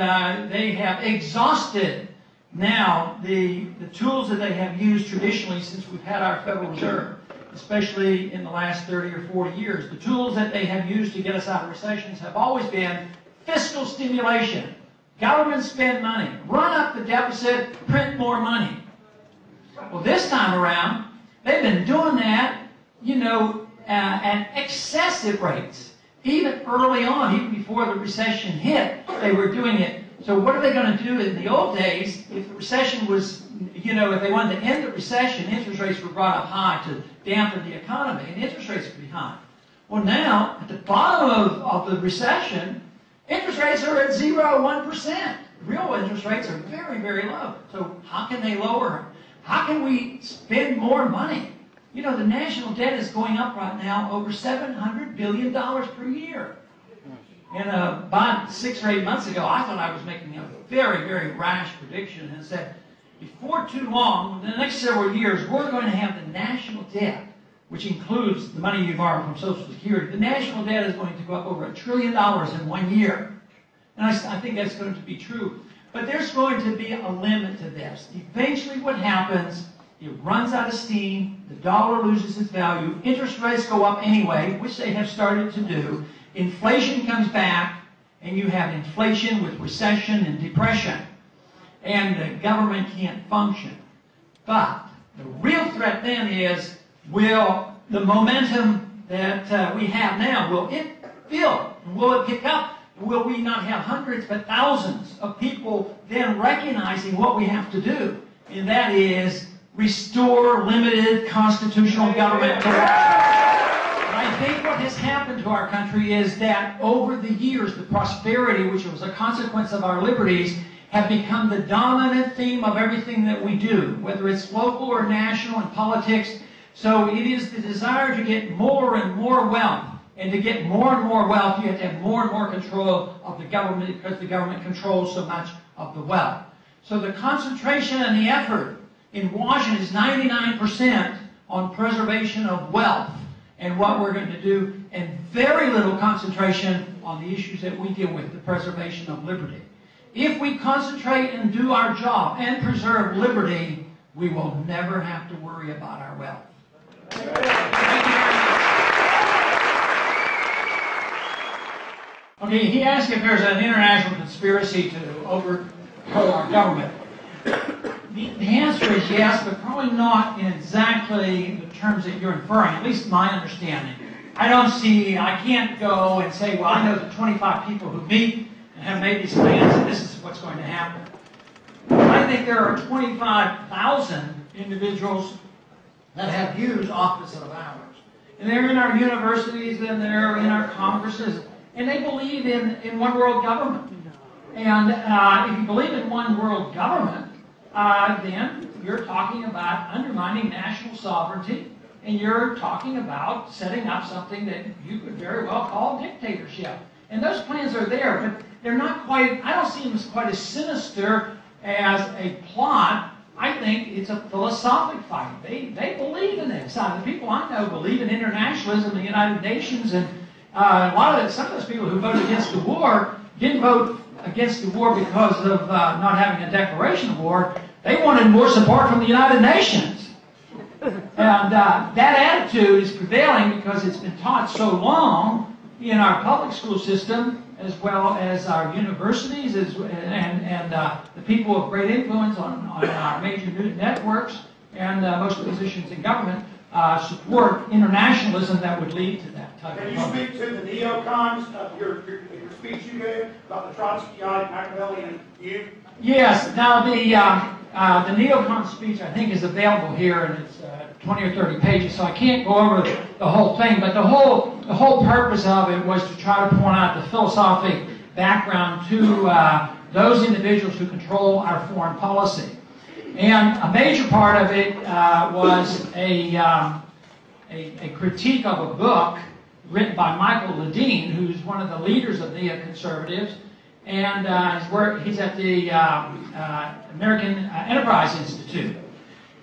S5: they have exhausted now the tools that they have used traditionally since we've had our Federal Reserve, especially in the last 30 or 40 years. The tools that they have used to get us out of recessions have always been fiscal stimulation. Government spend money, run up the deficit, print more money. Well, this time around, they've been doing that, at excessive rates. Even early on, even before the recession hit, they were doing it. So what are they going to do? In the old days, if the recession was, if they wanted to end the recession, interest rates were brought up high to dampen the economy, and interest rates would be high. Well, now, at the bottom of the recession, interest rates are at 0, 1%. Real interest rates are very, very low. So how can they lower them? How can we spend more money? The national debt is going up right now over $700 billion per year. And about 6 or 8 months ago, I thought I was making a very, very rash prediction and said, before too long, in the next several years, we're going to have the national debt, which includes the money you borrow from Social Security. The national debt is going to go up over $1 trillion in 1 year. And I think that's going to be true. But there's going to be a limit to this. Eventually what happens, it runs out of steam, the dollar loses its value, interest rates go up anyway, which they have started to do, inflation comes back, and you have inflation with recession and depression. And the government can't function. But the real threat then is, will the momentum that we have now, will it build? Will it pick up? Will we not have hundreds but thousands of people then recognizing what we have to do? And that is restore limited constitutional government to Washington. And I think what has happened to our country is that over the years, the prosperity, which was a consequence of our liberties, have become the dominant theme of everything that we do, whether it's local or national in politics. So it is the desire to get more and more wealth. And to get more and more wealth, you have to have more and more control of the government because the government controls so much of the wealth. So the concentration and the effort in Washington is 99% on preservation of wealth and what we're going to do, and very little concentration on the issues that we deal with, the preservation of liberty. If we concentrate and do our job and preserve liberty, we will never have to worry about our wealth. Thank you very much. Okay, he asked if there's an international conspiracy to overthrow our government. The answer is yes, but probably not in exactly the terms that you're inferring, at least my understanding. I can't go and say, well, I know the 25 people who meet and have made these plans, and this is what's going to happen. I think there are 25,000 individuals that have views opposite of ours. And they're in our universities, and they're in our congresses, and they believe in one world government. And if you believe in one world government, then you're talking about undermining national sovereignty, and you're talking about setting up something that you could very well call dictatorship. And those plans are there, but they're not quite, I don't see them as quite as sinister as a plot. I think it's a philosophic fight. They believe in this. The people I know believe in internationalism, the United Nations, and some of those people who voted against the war didn't vote against the war because of not having a declaration of war. They wanted more support from the United Nations. And that attitude is prevailing because it's been taught so long in our public school system, as well as our universities, and the people of great influence on our major news networks, and most of the positions in government support internationalism that would lead to that type
S14: Can
S5: of
S14: you
S5: movement.
S14: speak to the neocons of your speech you gave about the Trotskyite, Machiavellian view?
S5: Yes. Now the neocon speech I think is available here, and it's 20 or 30 pages, so I can't go over the whole thing. But the whole purpose of it was to try to point out the philosophic background to those individuals who control our foreign policy. And a major part of it was a critique of a book written by Michael Ledeen, who's one of the leaders of neoconservatives, and he's at the American Enterprise Institute.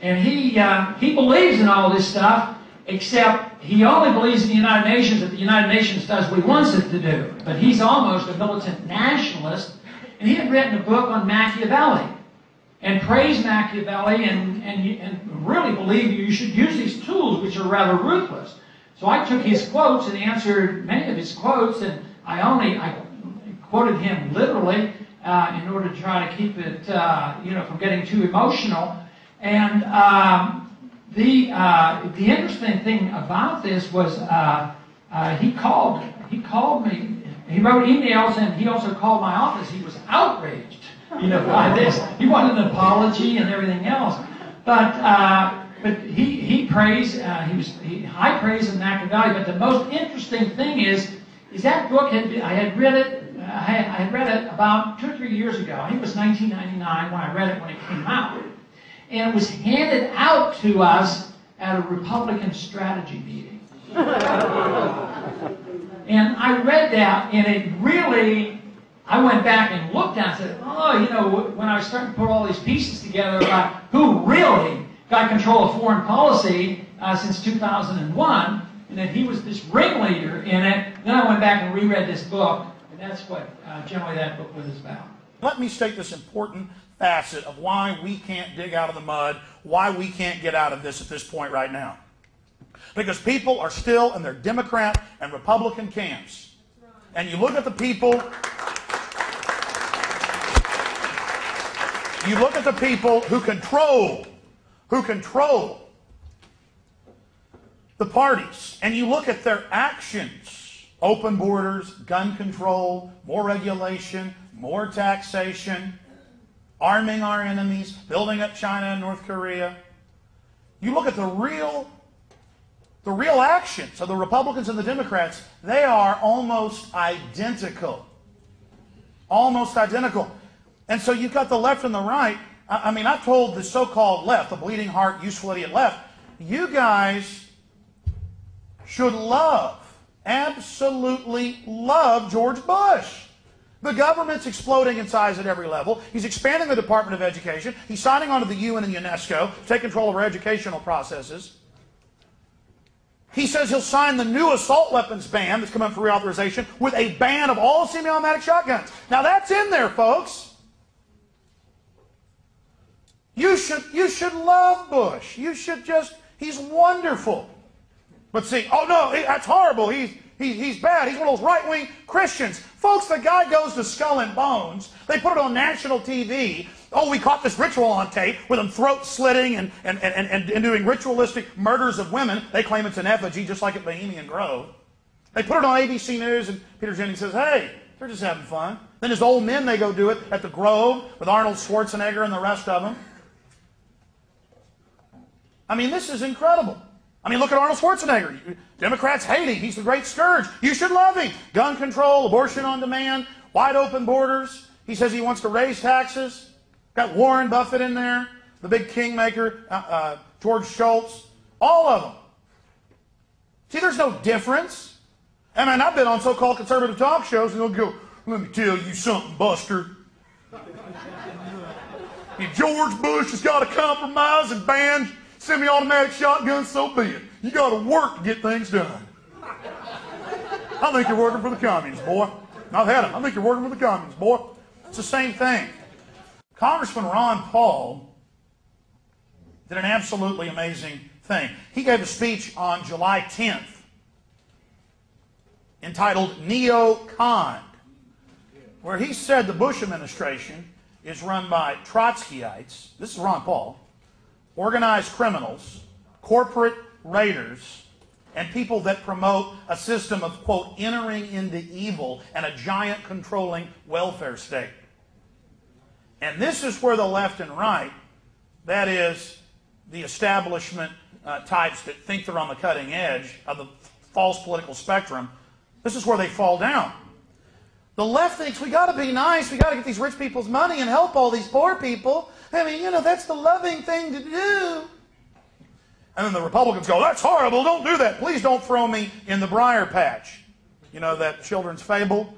S5: And he believes in all this stuff, except he only believes in the United Nations if the United Nations does what he wants it to do. But he's almost a militant nationalist, and he had written a book on Machiavelli, and praised Machiavelli, and really believed you should use these tools, which are rather ruthless. So I took his quotes and answered many of his quotes, and I quoted him literally in order to try to keep it, from getting too emotional. And the interesting thing about this was he called me. He wrote emails, and he also called my office. He was outraged, by this. He wanted an apology and everything else. But he praised, high praise of Machiavelli. But the most interesting thing is that book I had read it about 2 or 3 years ago. I think it was 1999 when I read it when it came out, and it was handed out to us at a Republican strategy meeting. And I read that, and it really, I went back and looked at it and said, when I was starting to put all these pieces together about who really got control of foreign policy since 2001, and that he was this ringleader in it, then I went back and reread this book, and that's what generally that book was about.
S14: Let me state this important facet of why we can't dig out of the mud, why we can't get out of this at this point right now. Because people are still in their Democrat and Republican camps. And you look at the people, who control the parties, and you look at their actions: open borders, gun control, more regulation, more taxation, arming our enemies, building up China and North Korea. You look at the real actions of the Republicans and the Democrats, they are almost identical. Almost identical. And so you've got the left and the right. I've told the so-called left, the bleeding heart, useful idiot left, you guys should absolutely love George Bush. The government's exploding in size at every level. He's expanding the Department of Education. He's signing on to the UN and UNESCO to take control of our educational processes. He says he'll sign the new assault weapons ban that's come up for reauthorization with a ban of all semi-automatic shotguns. Now that's in there, folks. You should love Bush. You should he's wonderful. But see, oh no, that's horrible. He's bad. He's one of those right-wing Christians. Folks, the guy goes to Skull and Bones. They put it on national TV. Oh, we caught this ritual on tape with them throat slitting and doing ritualistic murders of women. They claim it's an effigy, just like at Bohemian Grove. They put it on ABC News, and Peter Jennings says, hey, they're just having fun. Then as old men, they go do it at the Grove with Arnold Schwarzenegger and the rest of them. This is incredible. Look at Arnold Schwarzenegger. Democrats hate him. He's the great scourge. You should love him. Gun control, abortion on demand, wide open borders. He says he wants to raise taxes. Got Warren Buffett in there, the big kingmaker, George Shultz, all of them. See, there's no difference. I've been on so-called conservative talk shows, and they'll go, let me tell you something, Buster. If George Bush has got to compromise and ban semi-automatic shotguns, so be it. You got to work to get things done. I think you're working for the communists, boy. I've had them. I think you're working for the communists, boy. It's the same thing. Congressman Ron Paul did an absolutely amazing thing. He gave a speech on July 10th entitled Neo-Con, where he said the Bush administration is run by Trotskyites, this is Ron Paul, organized criminals, corporate raiders and people that promote a system of, quote, entering into evil and a giant controlling welfare state. And this is where the left and right, that is, the establishment types that think they're on the cutting edge of the false political spectrum, this is where they fall down. The left thinks we got to be nice, we got to get these rich people's money and help all these poor people. I mean, you know, that's the loving thing to do. And then the Republicans go, that's horrible, don't do that. Please don't throw me in the briar patch. You know that children's fable?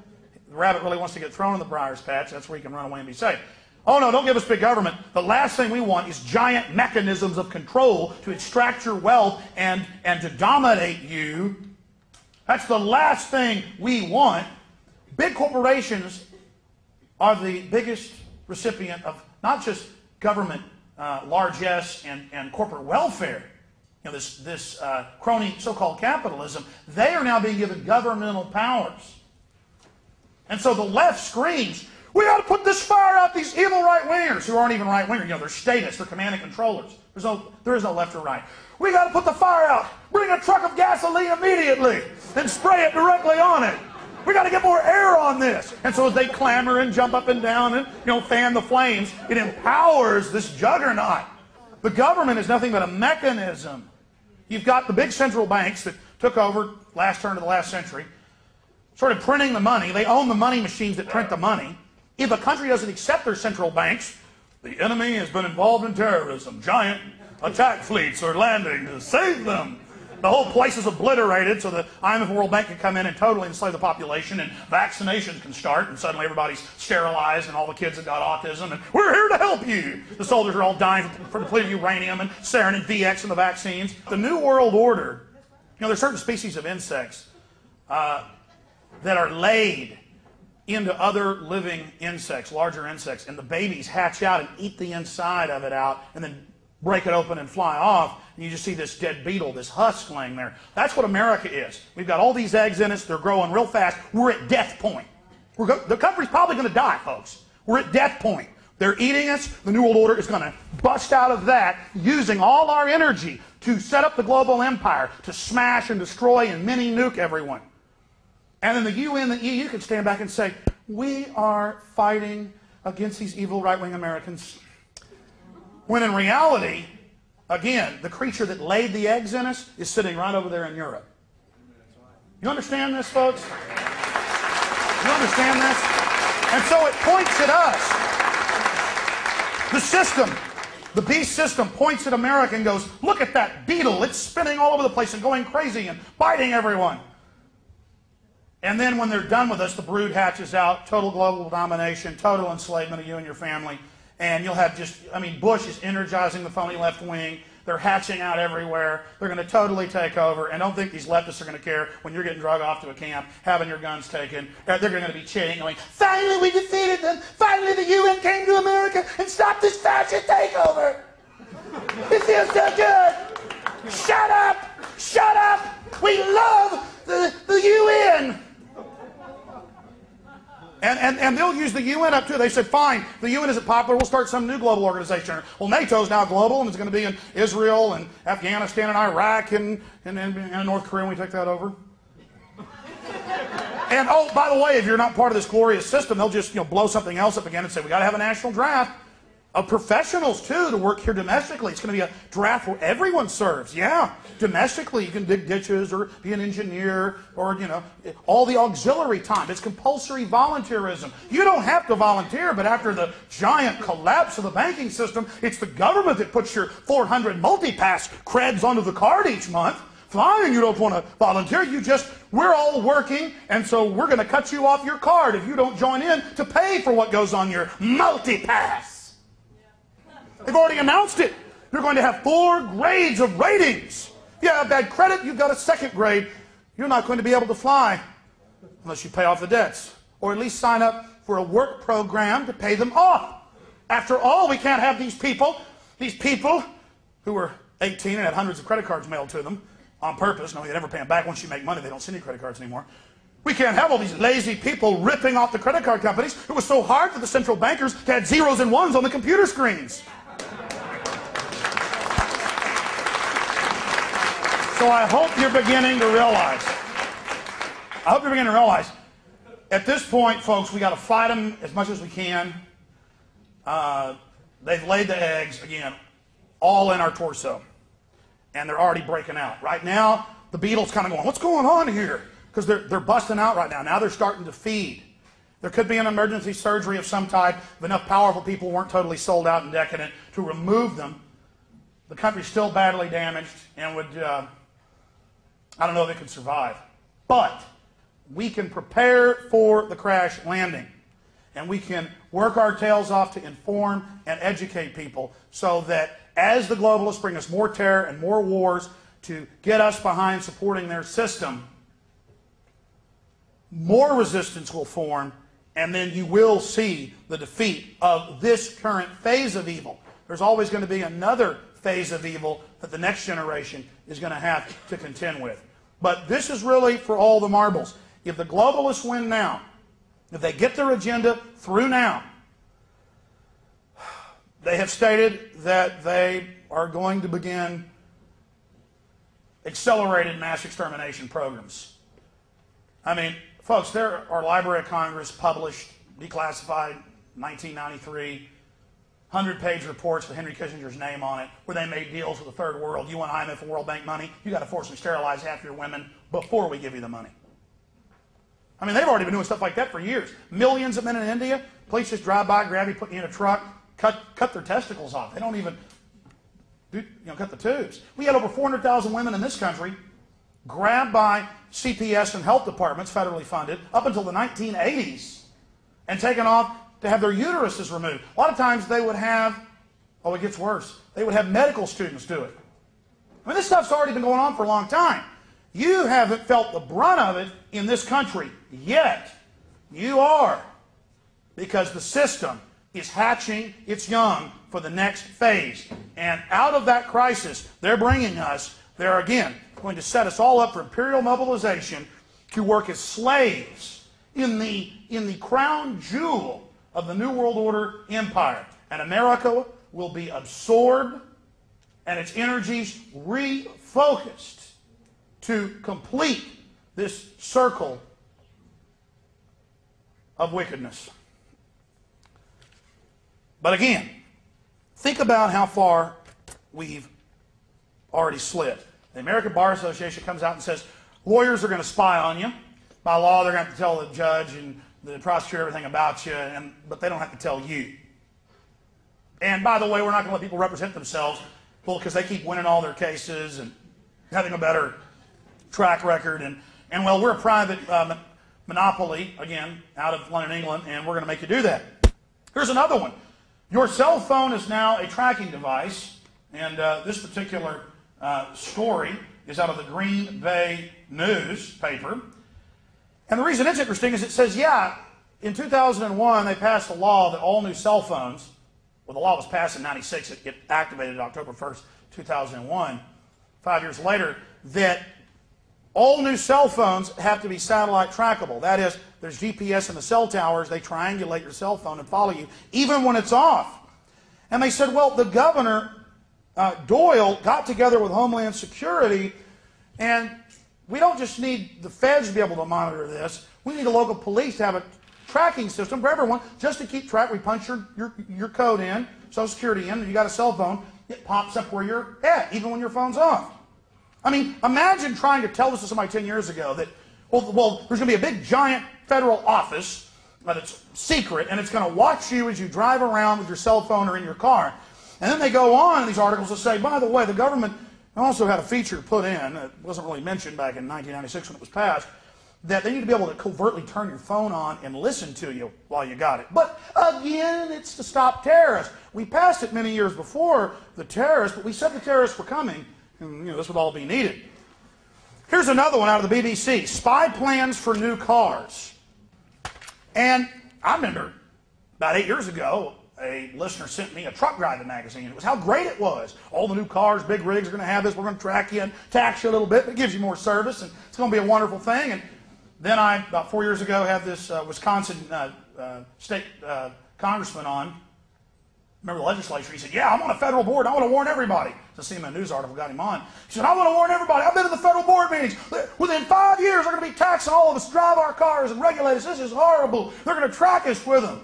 S14: The rabbit really wants to get thrown in the briar patch. That's where he can run away and be safe. Oh no, don't give us big government. The last thing we want is giant mechanisms of control to extract your wealth and to dominate you. That's the last thing we want. Big corporations are the biggest recipient of not just government largesse and corporate welfare. You know, this crony so-called capitalism, they are now being given governmental powers. And so the left screams, we got to put this fire out these evil right-wingers who aren't even right-wingers. You know, they're statists, they're command and controllers. There is no left or right. We got to put the fire out. Bring a truck of gasoline immediately and spray it directly on it. We got to get more air on this. And so as they clamor and jump up and down and, you know, fan the flames, it empowers this juggernaut. The government is nothing but a mechanism. You've got the big central banks that took over last turn of the last century, started printing the money. They own the money machines that print the money. If a country doesn't accept their central banks, the enemy has been involved in terrorism. Giant attack fleets are landing to save them. The whole place is obliterated so the IMF and World Bank can come in and totally enslave the population, and vaccinations can start, and suddenly everybody's sterilized and all the kids have got autism, and we're here to help you. The soldiers are all dying for depleted uranium and sarin and VX in the vaccines. The New World Order, you know, there's certain species of insects that are laid into other living insects, larger insects, and the babies hatch out and eat the inside of it out and then break it open and fly off, and you just see this dead beetle, this husk laying there. That's what America is. We've got all these eggs in us, they're growing real fast. We're at death point. The country's probably going to die, folks. We're at death point. They're eating us. The New World Order is going to bust out of that, using all our energy to set up the global empire, to smash and destroy and mini-nuke everyone. And then the UN, the EU can stand back and say, we are fighting against these evil right-wing Americans. When in reality, again, the creature that laid the eggs in us is sitting right over there in Europe. You understand this, folks? You understand this? And so it points at us. The system, the beast system, points at America and goes, look at that beetle. It's spinning all over the place and going crazy and biting everyone. And then when they're done with us, the brood hatches out, total global domination, total enslavement of you and your family. And you'll have just, I mean, Bush is energizing the phony left wing. They're hatching out everywhere. They're going to totally take over. And don't think these leftists are going to care when you're getting drug off to a camp, having your guns taken. They're going to be cheering, going, finally we defeated them. Finally the UN came to America and stopped this fascist takeover. It feels so good. Shut up. Shut up. We love the UN. And they'll use the UN up too. They said, fine, the UN isn't popular, we'll start some new global organization. Well, NATO's now global, and it's going to be in Israel and Afghanistan and Iraq and North Korea when we take that over. And oh, by the way, if you're not part of this glorious system, they'll just blow something else up again and say, we got to have a national draft of professionals too to work here domestically. It's going to be a draft where everyone serves. Yeah, domestically you can dig ditches or be an engineer or all the auxiliary time. It's compulsory volunteerism. You don't have to volunteer, but after the giant collapse of the banking system, it's the government that puts your 400 multi-pass creds onto the card each month. Fine, you don't want to volunteer. We're all working, and so we're going to cut you off your card if you don't join in to pay for what goes on your multi-pass. They've already announced it. You're going to have 4 grades of ratings. If you have bad credit, you've got a 2nd grade. You're not going to be able to fly unless you pay off the debts. Or at least sign up for a work program to pay them off. After all, we can't have these people who were 18 and had hundreds of credit cards mailed to them on purpose. No, they never pay them back. Once you make money, they don't send you credit cards anymore. We can't have all these lazy people ripping off the credit card companies. It was so hard for the central bankers to add zeros and ones on the computer screens. So I hope you're beginning to realize. At this point, folks, we got to fight them as much as we can. They've laid the eggs, again, all in our torso. And they're already breaking out. Right now, the beetle's kind of going, what's going on here? Because they're busting out right now. Now they're starting to feed. There could be an emergency surgery of some type if enough powerful people weren't totally sold out and decadent to remove them. The country's still badly damaged and would, I don't know if it could survive. But we can prepare for the crash landing. And we can work our tails off to inform and educate people so that as the globalists bring us more terror and more wars to get us behind supporting their system, more resistance will form, and then you will see the defeat of this current phase of evil. There's always going to be another phase of evil that the next generation is going to have to contend with. But this is really for all the marbles. If the globalists win now, if they get their agenda through now, they have stated that they are going to begin accelerated mass extermination programs. I mean, folks, there are Library of Congress published, declassified, 1993, 100-page reports with Henry Kissinger's name on it, where they made deals with the third world. You want IMF and World Bank money? You got to force and sterilize half your women before we give you the money. I mean, they've already been doing stuff like that for years. Millions of men in India, police just drive by, grab you, put you in a truck, cut their testicles off. They don't even cut the tubes. We had over 400,000 women in this country grabbed by CPS and health departments, federally funded, up until the 1980s, and taken off to have their uteruses removed. A lot of times they would have, it gets worse, they would have medical students do it. I mean, this stuff's already been going on for a long time. You haven't felt the brunt of it in this country yet. You are, because the system is hatching its young for the next phase. And out of that crisis, they're bringing us, they're again going to set us all up for imperial mobilization to work as slaves in the crown jewel of the New World Order empire. And America will be absorbed and its energies refocused to complete this circle of wickedness. But again, think about how far we've already slid. The American Bar Association comes out and says, lawyers are going to spy on you. By law, they're going to have to tell the judge and the prosecutor everything about you, but they don't have to tell you. And by the way, we're not going to let people represent themselves because they keep winning all their cases and having a better track record. And well, we're a private monopoly, again, out of London, England, and we're going to make you do that. Here's another one. Your cell phone is now a tracking device, and this particular story is out of the Green Bay newspaper. And the reason it's interesting is it says, in 2001 they passed a law that all new cell phones, well, the law was passed in 96, it activated October 1st, 2001, 5 years later, that all new cell phones have to be satellite trackable. That is, there's GPS in the cell towers. They triangulate your cell phone and follow you, even when it's off. And they said, well, the governor, Doyle, got together with Homeland Security, and we don't just need the feds to be able to monitor this. We need the local police to have a tracking system for everyone just to keep track. We punch your code in, Social Security in, and you got a cell phone. It pops up where you're at, even when your phone's off. I mean, imagine trying to tell this to somebody 10 years ago that, well, there's going to be a big, giant federal office that's secret, and it's going to watch you as you drive around with your cell phone or in your car. And then they go on in these articles to say, by the way, the government also had a feature put in, it wasn't really mentioned back in 1996 when it was passed, that they need to be able to covertly turn your phone on and listen to you while you got it. But again, it's to stop terrorists. We passed it many years before the terrorists, but we said the terrorists were coming. And, this would all be needed. Here's another one out of the BBC. Spy plans for new cars. And I remember about 8 years ago, a listener sent me a truck driving magazine. It was how great it was. All the new cars, big rigs are going to have this. We're going to track you and tax you a little bit, but it gives you more service, and it's going to be a wonderful thing. And then I, about 4 years ago, had this Wisconsin state congressman on, member of the legislature. He said, yeah, I'm on a federal board. I want to warn everybody. It's a CNN News article got him on. He said, I want to warn everybody. I've been in the federal board meetings. Within 5 years, they're going to be taxing all of us to drive our cars and regulate us. This is horrible. They're going to track us with them.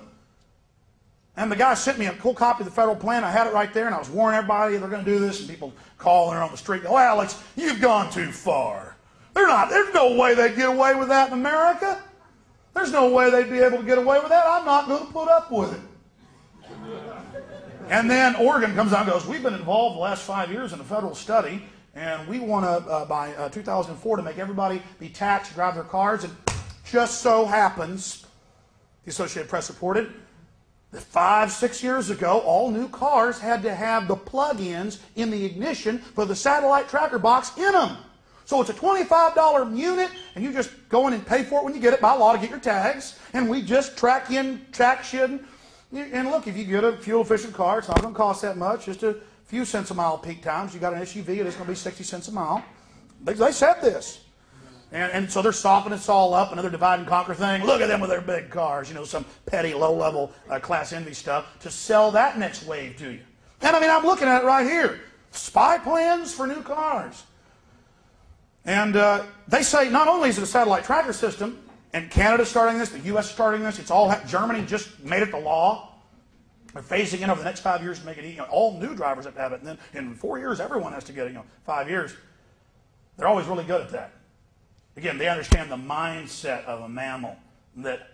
S14: And the guy sent me a cool copy of the federal plan. I had it right there, and I was warning everybody they're going to do this. And people calling her on the street, go, Alex, you've gone too far. There's no way they'd get away with that in America. There's no way they'd be able to get away with that. I'm not going to put up with it. And then Oregon comes out and goes, we've been involved the last 5 years in a federal study, and we want to, by 2004, to make everybody be taxed to drive their cars. And just so happens, the Associated Press reported, that 5-6 years ago, all new cars had to have the plug-ins in the ignition for the satellite tracker box in them. So it's a $25 unit, and you just go in and pay for it when you get it by law to get your tags, and we just track shit. And look, if you get a fuel-efficient car, it's not going to cost that much, just a few cents a mile peak times. You got an SUV, it's going to be 60 cents a mile. They said this. And so they're softening this all up, another divide and conquer thing. Look at them with their big cars, some petty, low-level class envy stuff to sell that next wave to you. And I mean, I'm looking at it right here. Spy plans for new cars. And they say not only is it a satellite tracker system, and Canada's starting this, the U.S. is starting this, it's all, Germany just made it the law. They're phasing in over the next 5 years to make it, all new drivers have to have it. And then in 4 years, everyone has to get it, 5 years. They're always really good at that. Again, they understand the mindset of a mammal that,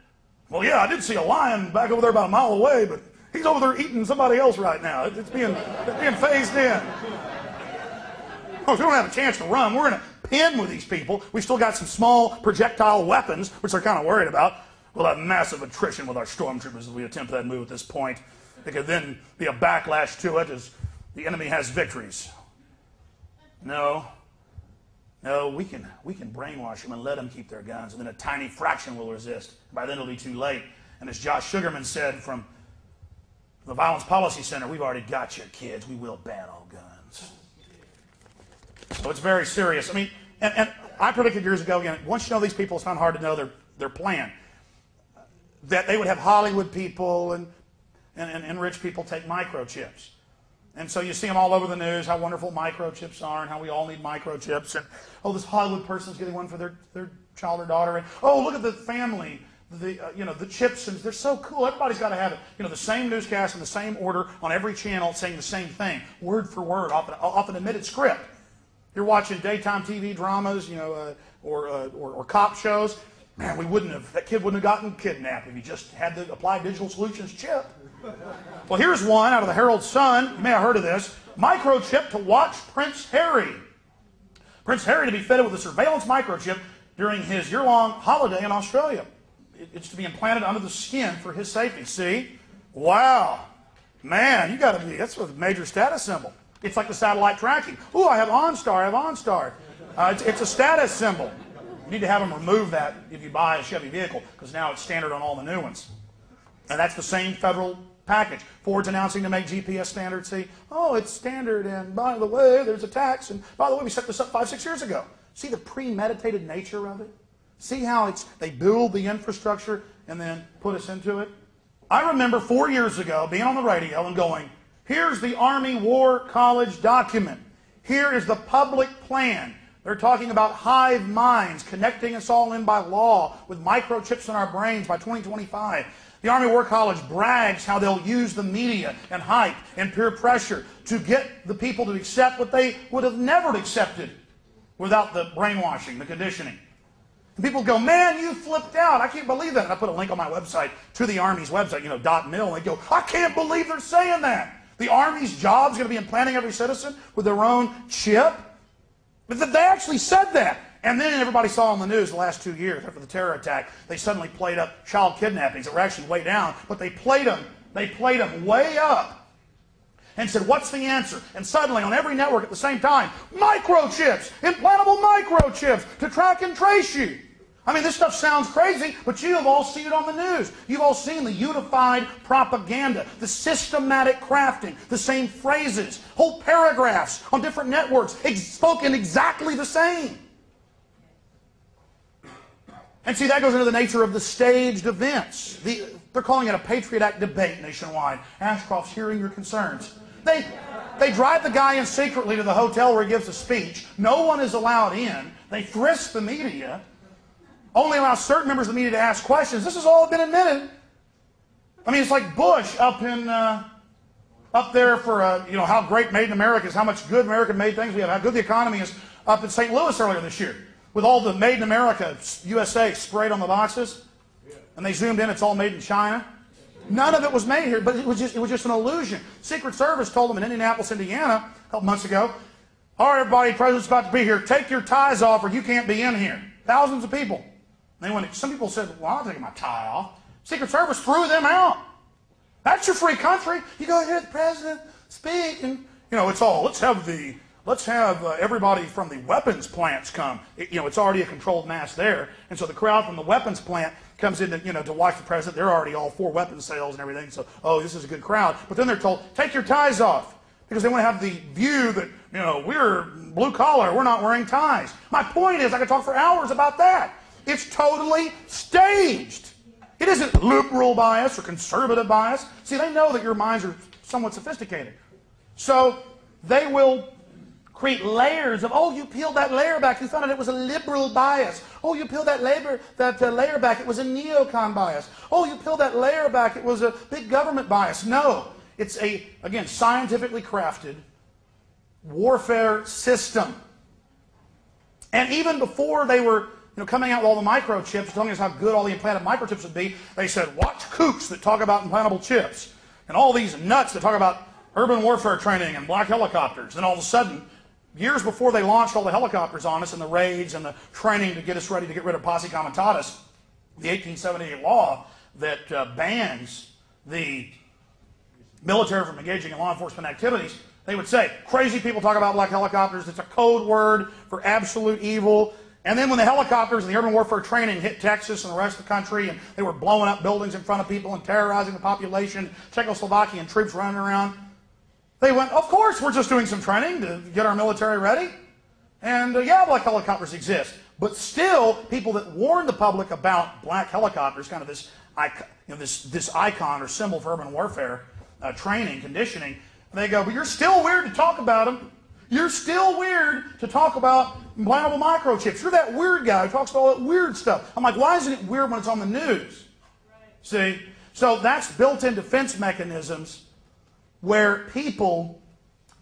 S14: well, yeah, I did see a lion back over there about a mile away, but he's over there eating somebody else right now. It's being phased in. Oh, if we don't have a chance to run, we're in a pen with these people. We've still got some small projectile weapons, which they're kind of worried about. We'll have massive attrition with our stormtroopers as we attempt that move at this point. There could then be a backlash to it as the enemy has victories. No, we can brainwash them and let them keep their guns, and then a tiny fraction will resist. By then it'll be too late. And as Josh Sugarman said from the Violence Policy Center, we've already got your kids. We will ban all guns. So it's very serious. I mean, and I predicted years ago, once you know these people, it's not hard to know their plan. That they would have Hollywood people and rich people take microchips. And so you see them all over the news, how wonderful microchips are and how we all need microchips. And, oh, this Hollywood person's getting one for their child or daughter. And, oh, look at the family, the chips. And they're so cool. Everybody's got to have it. The same newscast in the same order on every channel saying the same thing, word for word, off an admitted script. You're watching daytime TV dramas, or cop shows. Man, that kid wouldn't have gotten kidnapped if he just had the Applied Digital Solutions chip. Well, here's one out of the Herald Sun. You may have heard of this. Microchip to watch Prince Harry. Prince Harry to be fitted with a surveillance microchip during his year-long holiday in Australia. It's to be implanted under the skin for his safety. See? Wow. Man, that's a major status symbol. It's like the satellite tracking. Ooh, I have OnStar. It's a status symbol. You need to have them remove that if you buy a Chevy vehicle, because now it's standard on all the new ones. And that's the same federal package. Ford's announcing to make GPS standard. See, oh, it's standard, and by the way, there's a tax, and by the way, we set this up 5-6 years ago. See the premeditated nature of it? See how they build the infrastructure and then put us into it? I remember 4 years ago being on the radio and going, here's the Army War College document. Here is the public plan. They're talking about hive minds, connecting us all in by law with microchips in our brains by 2025. The Army War College brags how they'll use the media and hype and peer pressure to get the people to accept what they would have never accepted without the brainwashing, the conditioning. And people go, man, you flipped out. I can't believe that. And I put a link on my website to the Army's website, .mil, and they go, I can't believe they're saying that. The Army's job is going to be implanting every citizen with their own chip. But they actually said that. And then everybody saw on the news the last 2 years after the terror attack, they suddenly played up child kidnappings that were actually way down, but they played them way up and said, what's the answer? And suddenly on every network at the same time, microchips, implantable microchips to track and trace you. I mean, this stuff sounds crazy, but you have all seen it on the news. You've all seen the unified propaganda, the systematic crafting, the same phrases, whole paragraphs on different networks, spoken exactly the same. And see, that goes into the nature of the staged events. They're calling it a Patriot Act debate nationwide. Ashcroft's hearing your concerns. They drive the guy in secretly to the hotel where he gives a speech. No one is allowed in. They frisk the media. Only allow certain members of the media to ask questions. This has all been admitted. I mean, it's like Bush up there for how great Made in America is, how much good American-made things we have, how good the economy is up in St. Louis earlier this year, with all the Made in America USA sprayed on the boxes, and they zoomed in. It's all made in China. None of it was made here, but it was just an illusion. Secret Service told them in Indianapolis, Indiana, a couple months ago, "All right, everybody, the president's about to be here. Take your ties off, or you can't be in here." Thousands of people. Some people said, "Well, I'm not taking my tie off." Secret Service threw them out. That's your free country. You go hear the president speak, and it's all let's have everybody from the weapons plants come. It's already a controlled mass there, and so the crowd from the weapons plant comes in to watch the president. They're already all for weapons sales and everything. So this is a good crowd. But then they're told, take your ties off, because they want to have the view that we're blue collar. We're not wearing ties. My point is, I could talk for hours about that. It's totally staged. It isn't liberal bias or conservative bias. See, they know that your minds are somewhat sophisticated. So they will create layers of, you peeled that layer back, you found out it was a liberal bias. You peeled that layer back, it was a neocon bias. You peeled that layer back, it was a big government bias. No, it's a, again, scientifically crafted warfare system. And even before they were coming out with all the microchips, telling us how good all the implanted microchips would be, they said, watch kooks that talk about implantable chips, and all these nuts that talk about urban warfare training and black helicopters. And all of a sudden, years before they launched all the helicopters on us and the raids and the training to get us ready to get rid of posse comitatus, the 1878 law that bans the military from engaging in law enforcement activities, they would say, crazy people talk about black helicopters. It's a code word for absolute evil. And then when the helicopters and the urban warfare training hit Texas and the rest of the country, and they were blowing up buildings in front of people and terrorizing the population, Czechoslovakian troops running around, they went, of course, we're just doing some training to get our military ready. And black helicopters exist. But still, people that warn the public about black helicopters, kind of this icon or symbol for urban warfare training, conditioning, they go, but you're still weird to talk about them. You're still weird to talk about implantable microchips. You're that weird guy who talks about all that weird stuff. I'm like, why isn't it weird when it's on the news? Right. See? So that's built-in defense mechanisms where people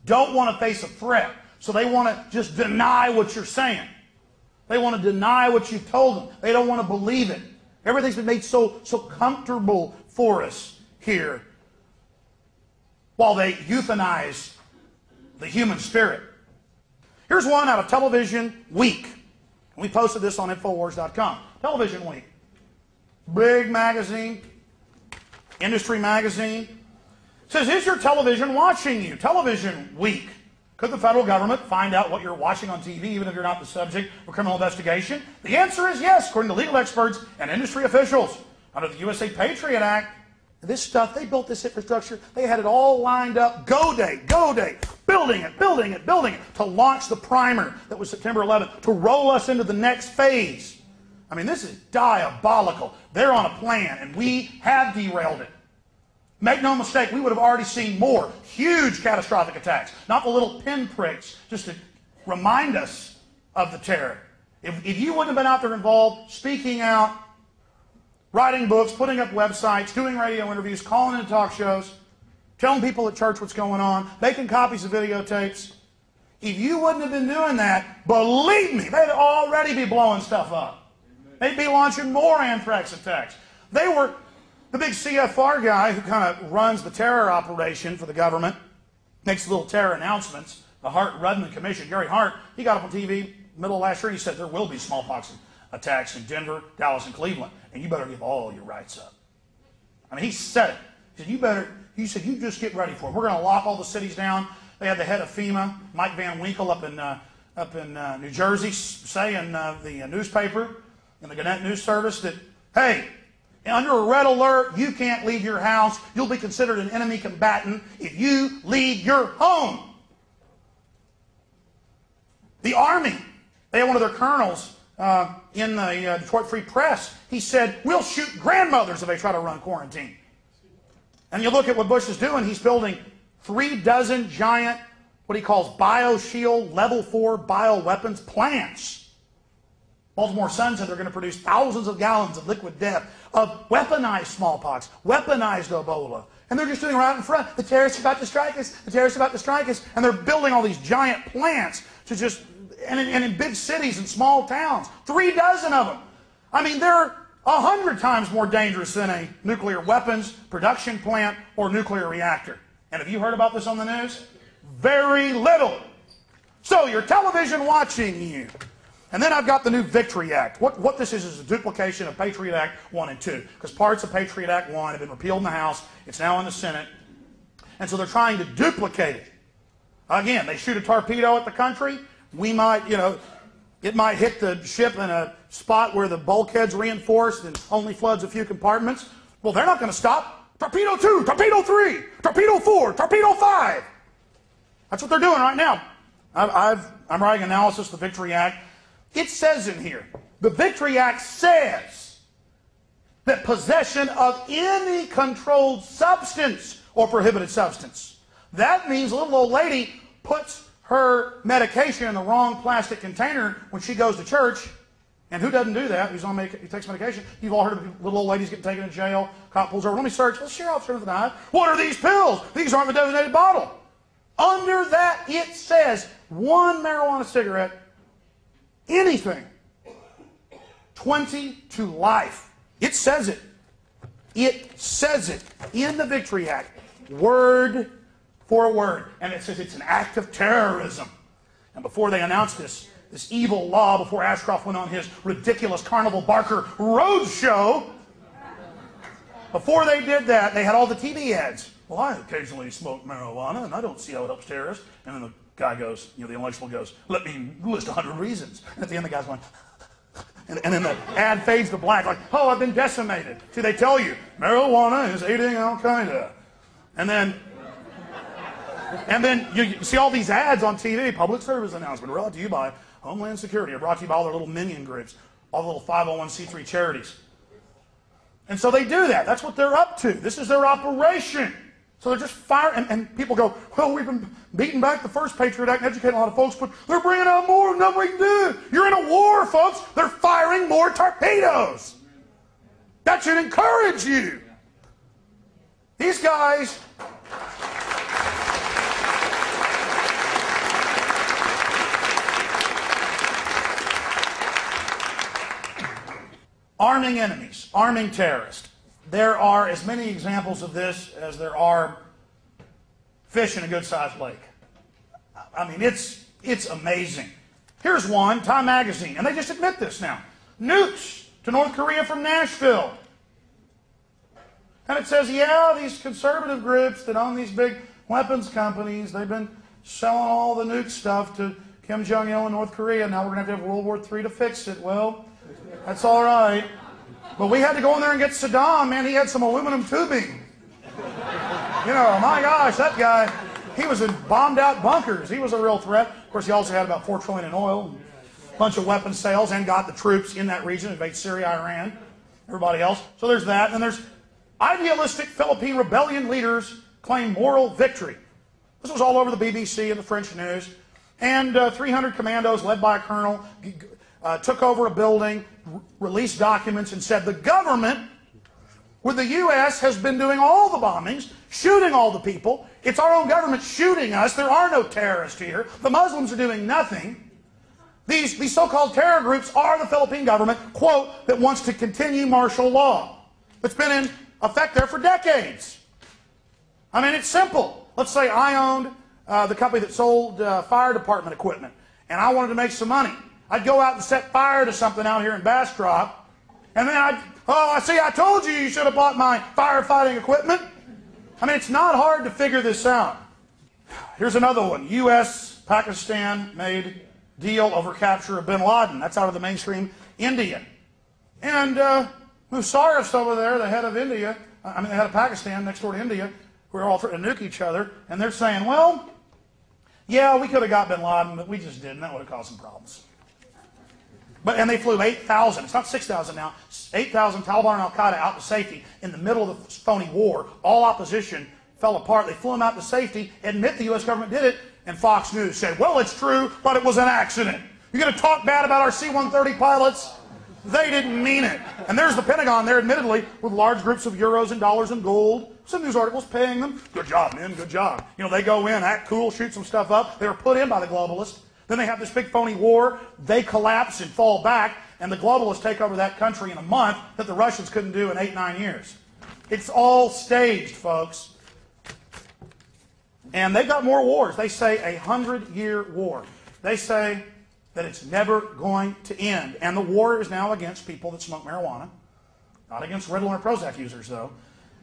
S14: don't want to face a threat. So they want to just deny what you're saying. They want to deny what you've told them. They don't want to believe it. Everything's been made so comfortable for us here while they euthanize the human spirit. Here's one out of Television Week. We posted this on Infowars.com. Television Week. Big magazine, industry magazine. It says, is your television watching you? Television Week. Could the federal government find out what you're watching on TV, even if you're not the subject of a criminal investigation? The answer is yes, according to legal experts and industry officials. Under the USA Patriot Act, this stuff, they built this infrastructure. They had it all lined up. Go day, building it, to launch the primer that was September 11th, to roll us into the next phase. I mean, this is diabolical. They're on a plan, and we have derailed it. Make no mistake, we would have already seen more huge catastrophic attacks, not the little pinpricks, just to remind us of the terror. If you wouldn't have been out there involved, speaking out, writing books, putting up websites, doing radio interviews, calling into talk shows, telling people at church what's going on, making copies of videotapes. If you wouldn't have been doing that, believe me, they'd already be blowing stuff up. They'd be launching more anthrax attacks. They were the big CFR guy who kind of runs the terror operation for the government, makes little terror announcements, the Hart-Rudman Commission. Gary Hart, he got up on TV middle of last year, he said there will be smallpox attacks in Denver, Dallas, and Cleveland, and you better give all your rights up. I mean, he said it. He said, you just get ready for it. We're going to lock all the cities down. They had the head of FEMA, Mike Van Winkle, up in New Jersey, say in the newspaper, in the Gannett News Service, that, hey, under a red alert, you can't leave your house. You'll be considered an enemy combatant if you leave your home. The Army, they had one of their colonels in the Detroit Free Press. He said, we'll shoot grandmothers if they try to run quarantine. And you look at what Bush is doing, he's building 3 dozen giant, what he calls BioShield Level 4 bioweapons plants. Baltimore Sun said they're going to produce thousands of gallons of liquid death, of weaponized smallpox, weaponized Ebola. And they're just doing it right in front. The terrorists are about to strike us. The terrorists are about to strike us. And they're building all these giant plants to just, and in big cities and small towns. 3 dozen of them. I mean, they're 100 times more dangerous than a nuclear weapons production plant or nuclear reactor. And have you heard about this on the news? Very little. So you're television watching you. And then I've got the new Victory Act. What this is a duplication of Patriot Act 1 and 2. Because parts of Patriot Act 1 have been repealed in the House. It's now in the Senate. And so they're trying to duplicate it. Again, they shoot a torpedo at the country. We might, it might hit the ship in a spot where the bulkhead's reinforced and only floods a few compartments. Well, they're not going to stop. Torpedo 2, Torpedo 3, Torpedo 4, Torpedo 5. That's what they're doing right now. I'm writing analysis of the Victory Act. It says in here, the Victory Act says that possession of any controlled substance or prohibited substance. That means a little old lady puts her medication in the wrong plastic container when she goes to church. And who doesn't do that? Who takes medication? You've all heard of little old ladies getting taken to jail. Cop pulls over. Let me search. Well, sure, officer, with an eye. What are these pills? These aren't the designated bottle. Under that, it says 1 marijuana cigarette, anything, 20 to life. It says it. It says it in the Victory Act, word for word. And it says it's an act of terrorism. And before they announced this evil law, before Ashcroft went on his ridiculous Carnival Barker road show, before they did that, they had all the TV ads. Well, I occasionally smoke marijuana, and I don't see how it helps terrorists. And then the guy goes, the intellectual goes, let me list 100 reasons. And at the end, the guy's going, and then the ad fades to black, like, oh, I've been decimated. See, they tell you, marijuana is aiding Al-Qaeda. And then you see all these ads on TV, public service announcement, brought to you by Homeland Security, or brought to you by all their little minion groups, all the little 501c3 charities. And so they do that. That's what they're up to. This is their operation. So they're just firing, and people go, well, we've been beating back the first Patriot Act and educating a lot of folks, but they're bringing out more than nothing we can do. You're in a war, folks. They're firing more torpedoes. That should encourage you. These guys... arming enemies, arming terrorists. There are as many examples of this as there are fish in a good-sized lake. I mean, it's amazing. Here's one, Time Magazine, and they just admit this now. Nukes to North Korea from Nashville. And it says, yeah, these conservative groups that own these big weapons companies, they've been selling all the nuke stuff to Kim Jong-il in North Korea. Now we're going to have World War III to fix it. Well, that's all right. But we had to go in there and get Saddam, man. He had some aluminum tubing. My gosh, that guy, he was in bombed out bunkers. He was a real threat. Of course, he also had about $4 trillion in oil, and a bunch of weapons sales, and got the troops in that region, invade Syria, Iran, everybody else. So there's that. And then there's idealistic Philippine rebellion leaders claim moral victory. This was all over the BBC and the French news. And 300 commandos led by a colonel took over a building, released documents, and said the government, with the U.S., has been doing all the bombings, shooting all the people. It's our own government shooting us. There are no terrorists here. The Muslims are doing nothing. These so-called terror groups are the Philippine government, quote, that wants to continue martial law. It's been in effect there for decades. I mean, it's simple. Let's say I owned the company that sold fire department equipment, and I wanted to make some money. I'd go out and set fire to something out here in Bastrop, and then I told you should have bought my firefighting equipment. I mean, it's not hard to figure this out. Here's another one. U.S.-Pakistan made deal over capture of bin Laden. That's out of the mainstream India. And Musharraf's over there, the head of India, the head of Pakistan, next door to India, we're all threatening to nuke each other, and they're saying, well, yeah, we could have got bin Laden, but we just didn't. That would have caused some problems. And they flew 8,000, it's not 6,000 now, 8,000 Taliban and Al-Qaeda out to safety in the middle of the phony war. All opposition fell apart. They flew them out to safety, admit the U.S. government did it, and Fox News said, well, it's true, but it was an accident. You're going to talk bad about our C-130 pilots? They didn't mean it. And there's the Pentagon there, admittedly, with large groups of euros and dollars and gold. Some news articles paying them. Good job, men, good job. You know, they go in, act cool, shoot some stuff up. They were put in by the globalists. Then they have this big phony war. They collapse and fall back, and the globalists take over that country in a month that the Russians couldn't do in 8-9 years. It's all staged, folks. And they've got more wars. They say a 100-year war. They say that it's never going to end. And the war is now against people that smoke marijuana. Not against Ritalin or Prozac users, though.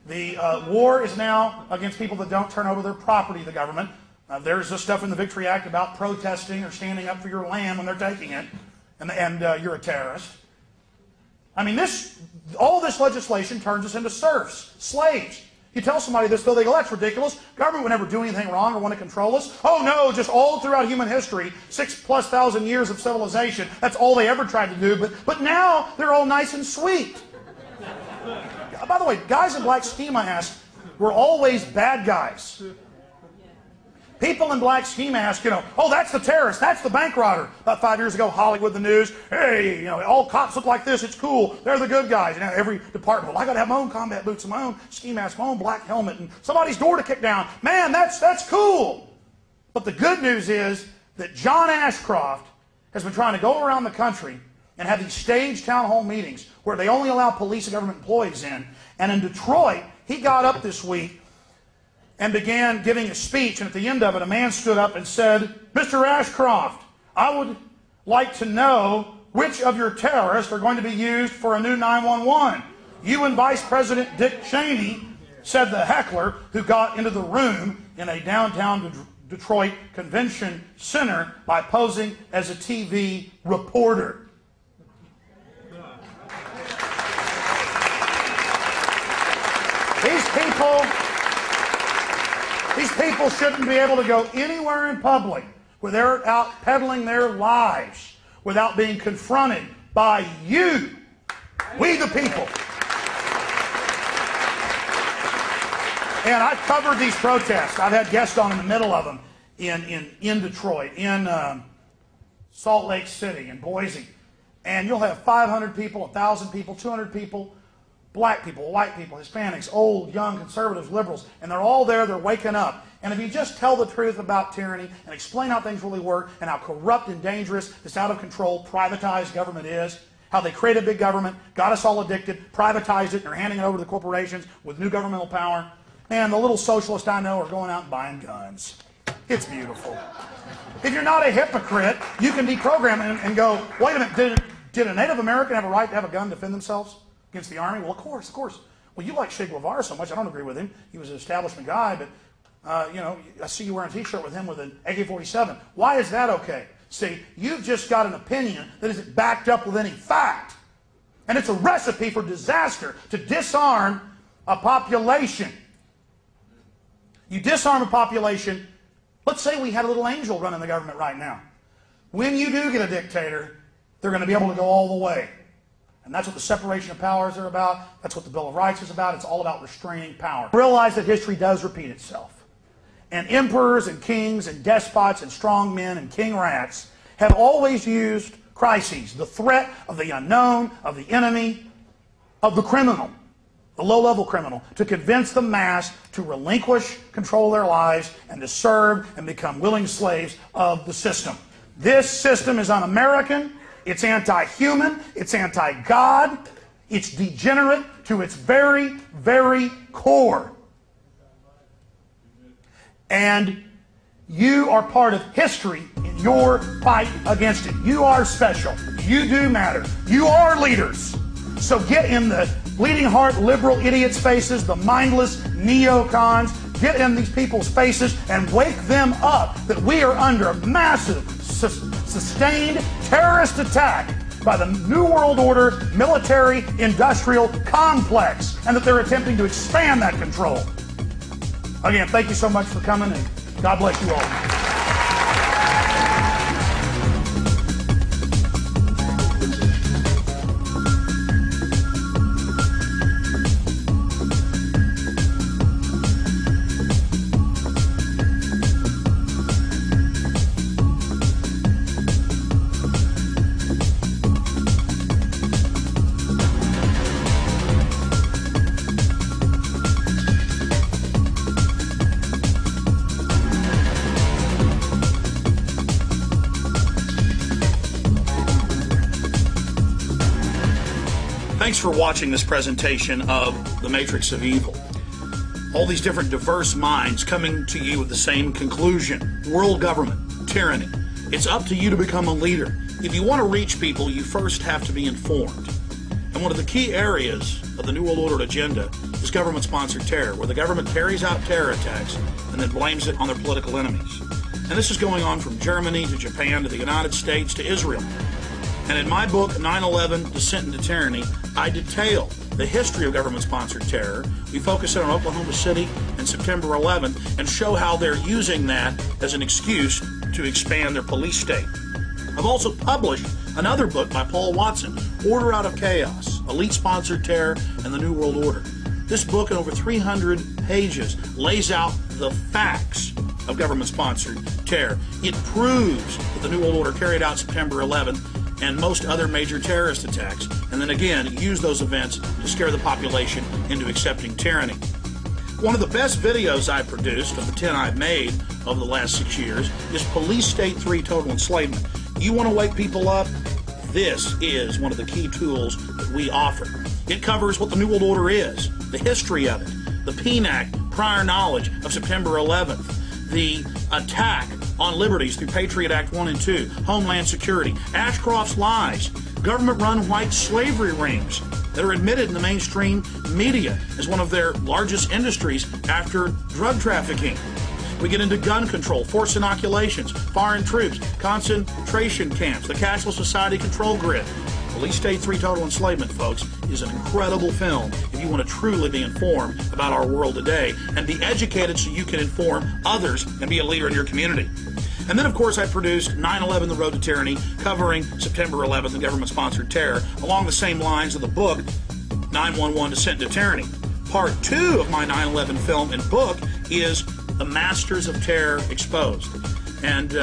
S14: The war is now against people that don't turn over their property to the government. There's this stuff in the Victory Act about protesting or standing up for your land when they're taking it, and you're a terrorist. I mean, all this legislation turns us into serfs, slaves. You tell somebody this, though, they go, that's ridiculous. Government would never do anything wrong or want to control us. Oh, no, just all throughout human history, 6,000+ years of civilization, that's all they ever tried to do. But now they're all nice and sweet. By the way, guys in black ski masks were always bad guys. People in black ski masks, you know, oh, that's the terrorist, that's the bank robber. About 5 years ago, Hollywood, the news, hey, you know, all cops look like this, it's cool, they're the good guys. You know, every department, well, I got to have my own combat boots and my own ski mask, my own black helmet, and somebody's door to kick down. Man, that's cool. But the good news is that John Ashcroft has been trying to go around the country and have these staged town hall meetings where they only allow police and government employees in. And in Detroit, he got up this week and began giving a speech, and at the end of it, a man stood up and said, Mr. Ashcroft, I would like to know which of your terrorists are going to be used for a new 911. You and Vice President Dick Cheney, said the heckler who got into the room in a downtown Detroit convention center by posing as a TV reporter. These people shouldn't be able to go anywhere in public where they're out peddling their lives without being confronted by you, we the people. And I've covered these protests. I've had guests on in the middle of them in Detroit, in Salt Lake City, in Boise. And you'll have 500 people, 1,000 people, 200 people, black people, white people, Hispanics, old, young, conservatives, liberals, and they're all there, they're waking up. And if you just tell the truth about tyranny and explain how things really work and how corrupt and dangerous this out-of-control, privatized government is, how they created big government, got us all addicted, privatized it, and are handing it over to the corporations with new governmental power, man, the little socialists I know are going out and buying guns. It's beautiful. If you're not a hypocrite, you can deprogram it and go, wait a minute, did a Native American have a right to have a gun to defend themselves against the army? Well, of course. Well, you like Che Guevara so much, I don't agree with him. He was an establishment guy, but, you know, I see you wearing a t-shirt with him with an AK-47. Why is that okay? See, you've just got an opinion that isn't backed up with any fact. And it's a recipe for disaster to disarm a population. You disarm a population. Let's say we had a little angel running the government right now. When you do get a dictator, they're going to be able to go all the way. And that's what the separation of powers are about. That's what the Bill of Rights is about. It's all about restraining power. Realize that history does repeat itself. And emperors and kings and despots and strong men and king rats have always used crises, the threat of the unknown, of the enemy, of the criminal, the low-level criminal, to convince the mass to relinquish control of their lives and to serve and become willing slaves of the system. This system is un-American. It's anti-human, it's anti-God, it's degenerate to its very, very core. And you are part of history in your fight against it. You are special. You do matter. You are leaders. So get in the bleeding heart liberal idiots' faces, the mindless neocons. Get in these people's faces and wake them up that we are under a massive sustained terrorist attack by the New World Order military-industrial complex, and that they're attempting to expand that control. Again, thank you so much for coming, and God bless you all. Thanks for watching this presentation of The Matrix of Evil. All these different diverse minds coming to you with the same conclusion. World government, tyranny. It's up to you to become a leader. If you want to reach people, you first have to be informed. And one of the key areas of the New World Order agenda is government-sponsored terror, where the government carries out terror attacks and then blames it on their political enemies. And this is going on from Germany to Japan to the United States to Israel. And in my book, 9/11, Descent into Tyranny, I detail the history of government-sponsored terror. We focus on Oklahoma City and September 11 and show how they're using that as an excuse to expand their police state. I've also published another book by Paul Watson, Order Out of Chaos, Elite-Sponsored Terror and the New World Order. This book, in over 300 pages, lays out the facts of government-sponsored terror. It proves that the New World Order carried out September 11 and most other major terrorist attacks, and then again use those events to scare the population into accepting tyranny. One of the best videos I've produced, of the 10 I've made over the last 6 years, is Police State 3 Total Enslavement. You want to wake people up? This is one of the key tools that we offer. It covers what the New World Order is, the history of it, the PNAC prior knowledge of September 11th, the attack on liberties through Patriot Act 1 and 2, Homeland Security, Ashcroft's lies, government-run white slavery rings that are admitted in the mainstream media as one of their largest industries after drug trafficking. We get into gun control, forced inoculations, foreign troops, concentration camps, the cashless society control grid. Police State 3 Total Enslavement, folks, is an incredible film if you want to truly be informed about our world today and be educated so you can inform others and be a leader in your community. And then, of course, I produced 9/11, The Road to Tyranny, covering September 11th and government-sponsored terror, along the same lines of the book, 9/11, Descent into Tyranny. Part 2 of my 9/11 film and book is The Masters of Terror Exposed. And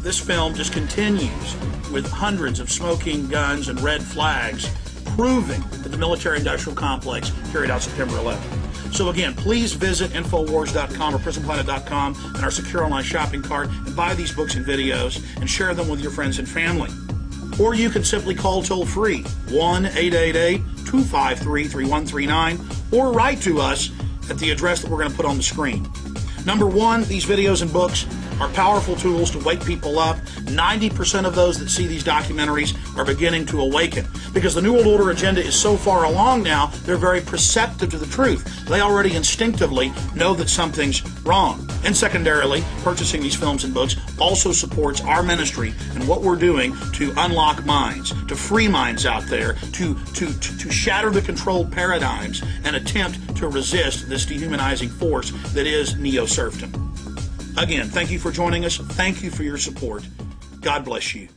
S14: this film just continues with hundreds of smoking guns and red flags proving that the military-industrial complex carried out September 11th. So again, please visit Infowars.com or PrisonPlanet.com and our secure online shopping cart and buy these books and videos and share them with your friends and family. Or you can simply call toll-free 1-888-253-3139 or write to us at the address that we're going to put on the screen. Number one, these videos and books are powerful tools to wake people up. 90% of those that see these documentaries are beginning to awaken. Because the New World Order agenda is so far along now, they're very perceptive to the truth. They already instinctively know that something's wrong. And secondarily, purchasing these films and books also supports our ministry and what we're doing to unlock minds, to free minds out there, to shatter the controlled paradigms and attempt to resist this dehumanizing force that is neo-serfdom. Again, thank you for joining us. Thank you for your support. God bless you.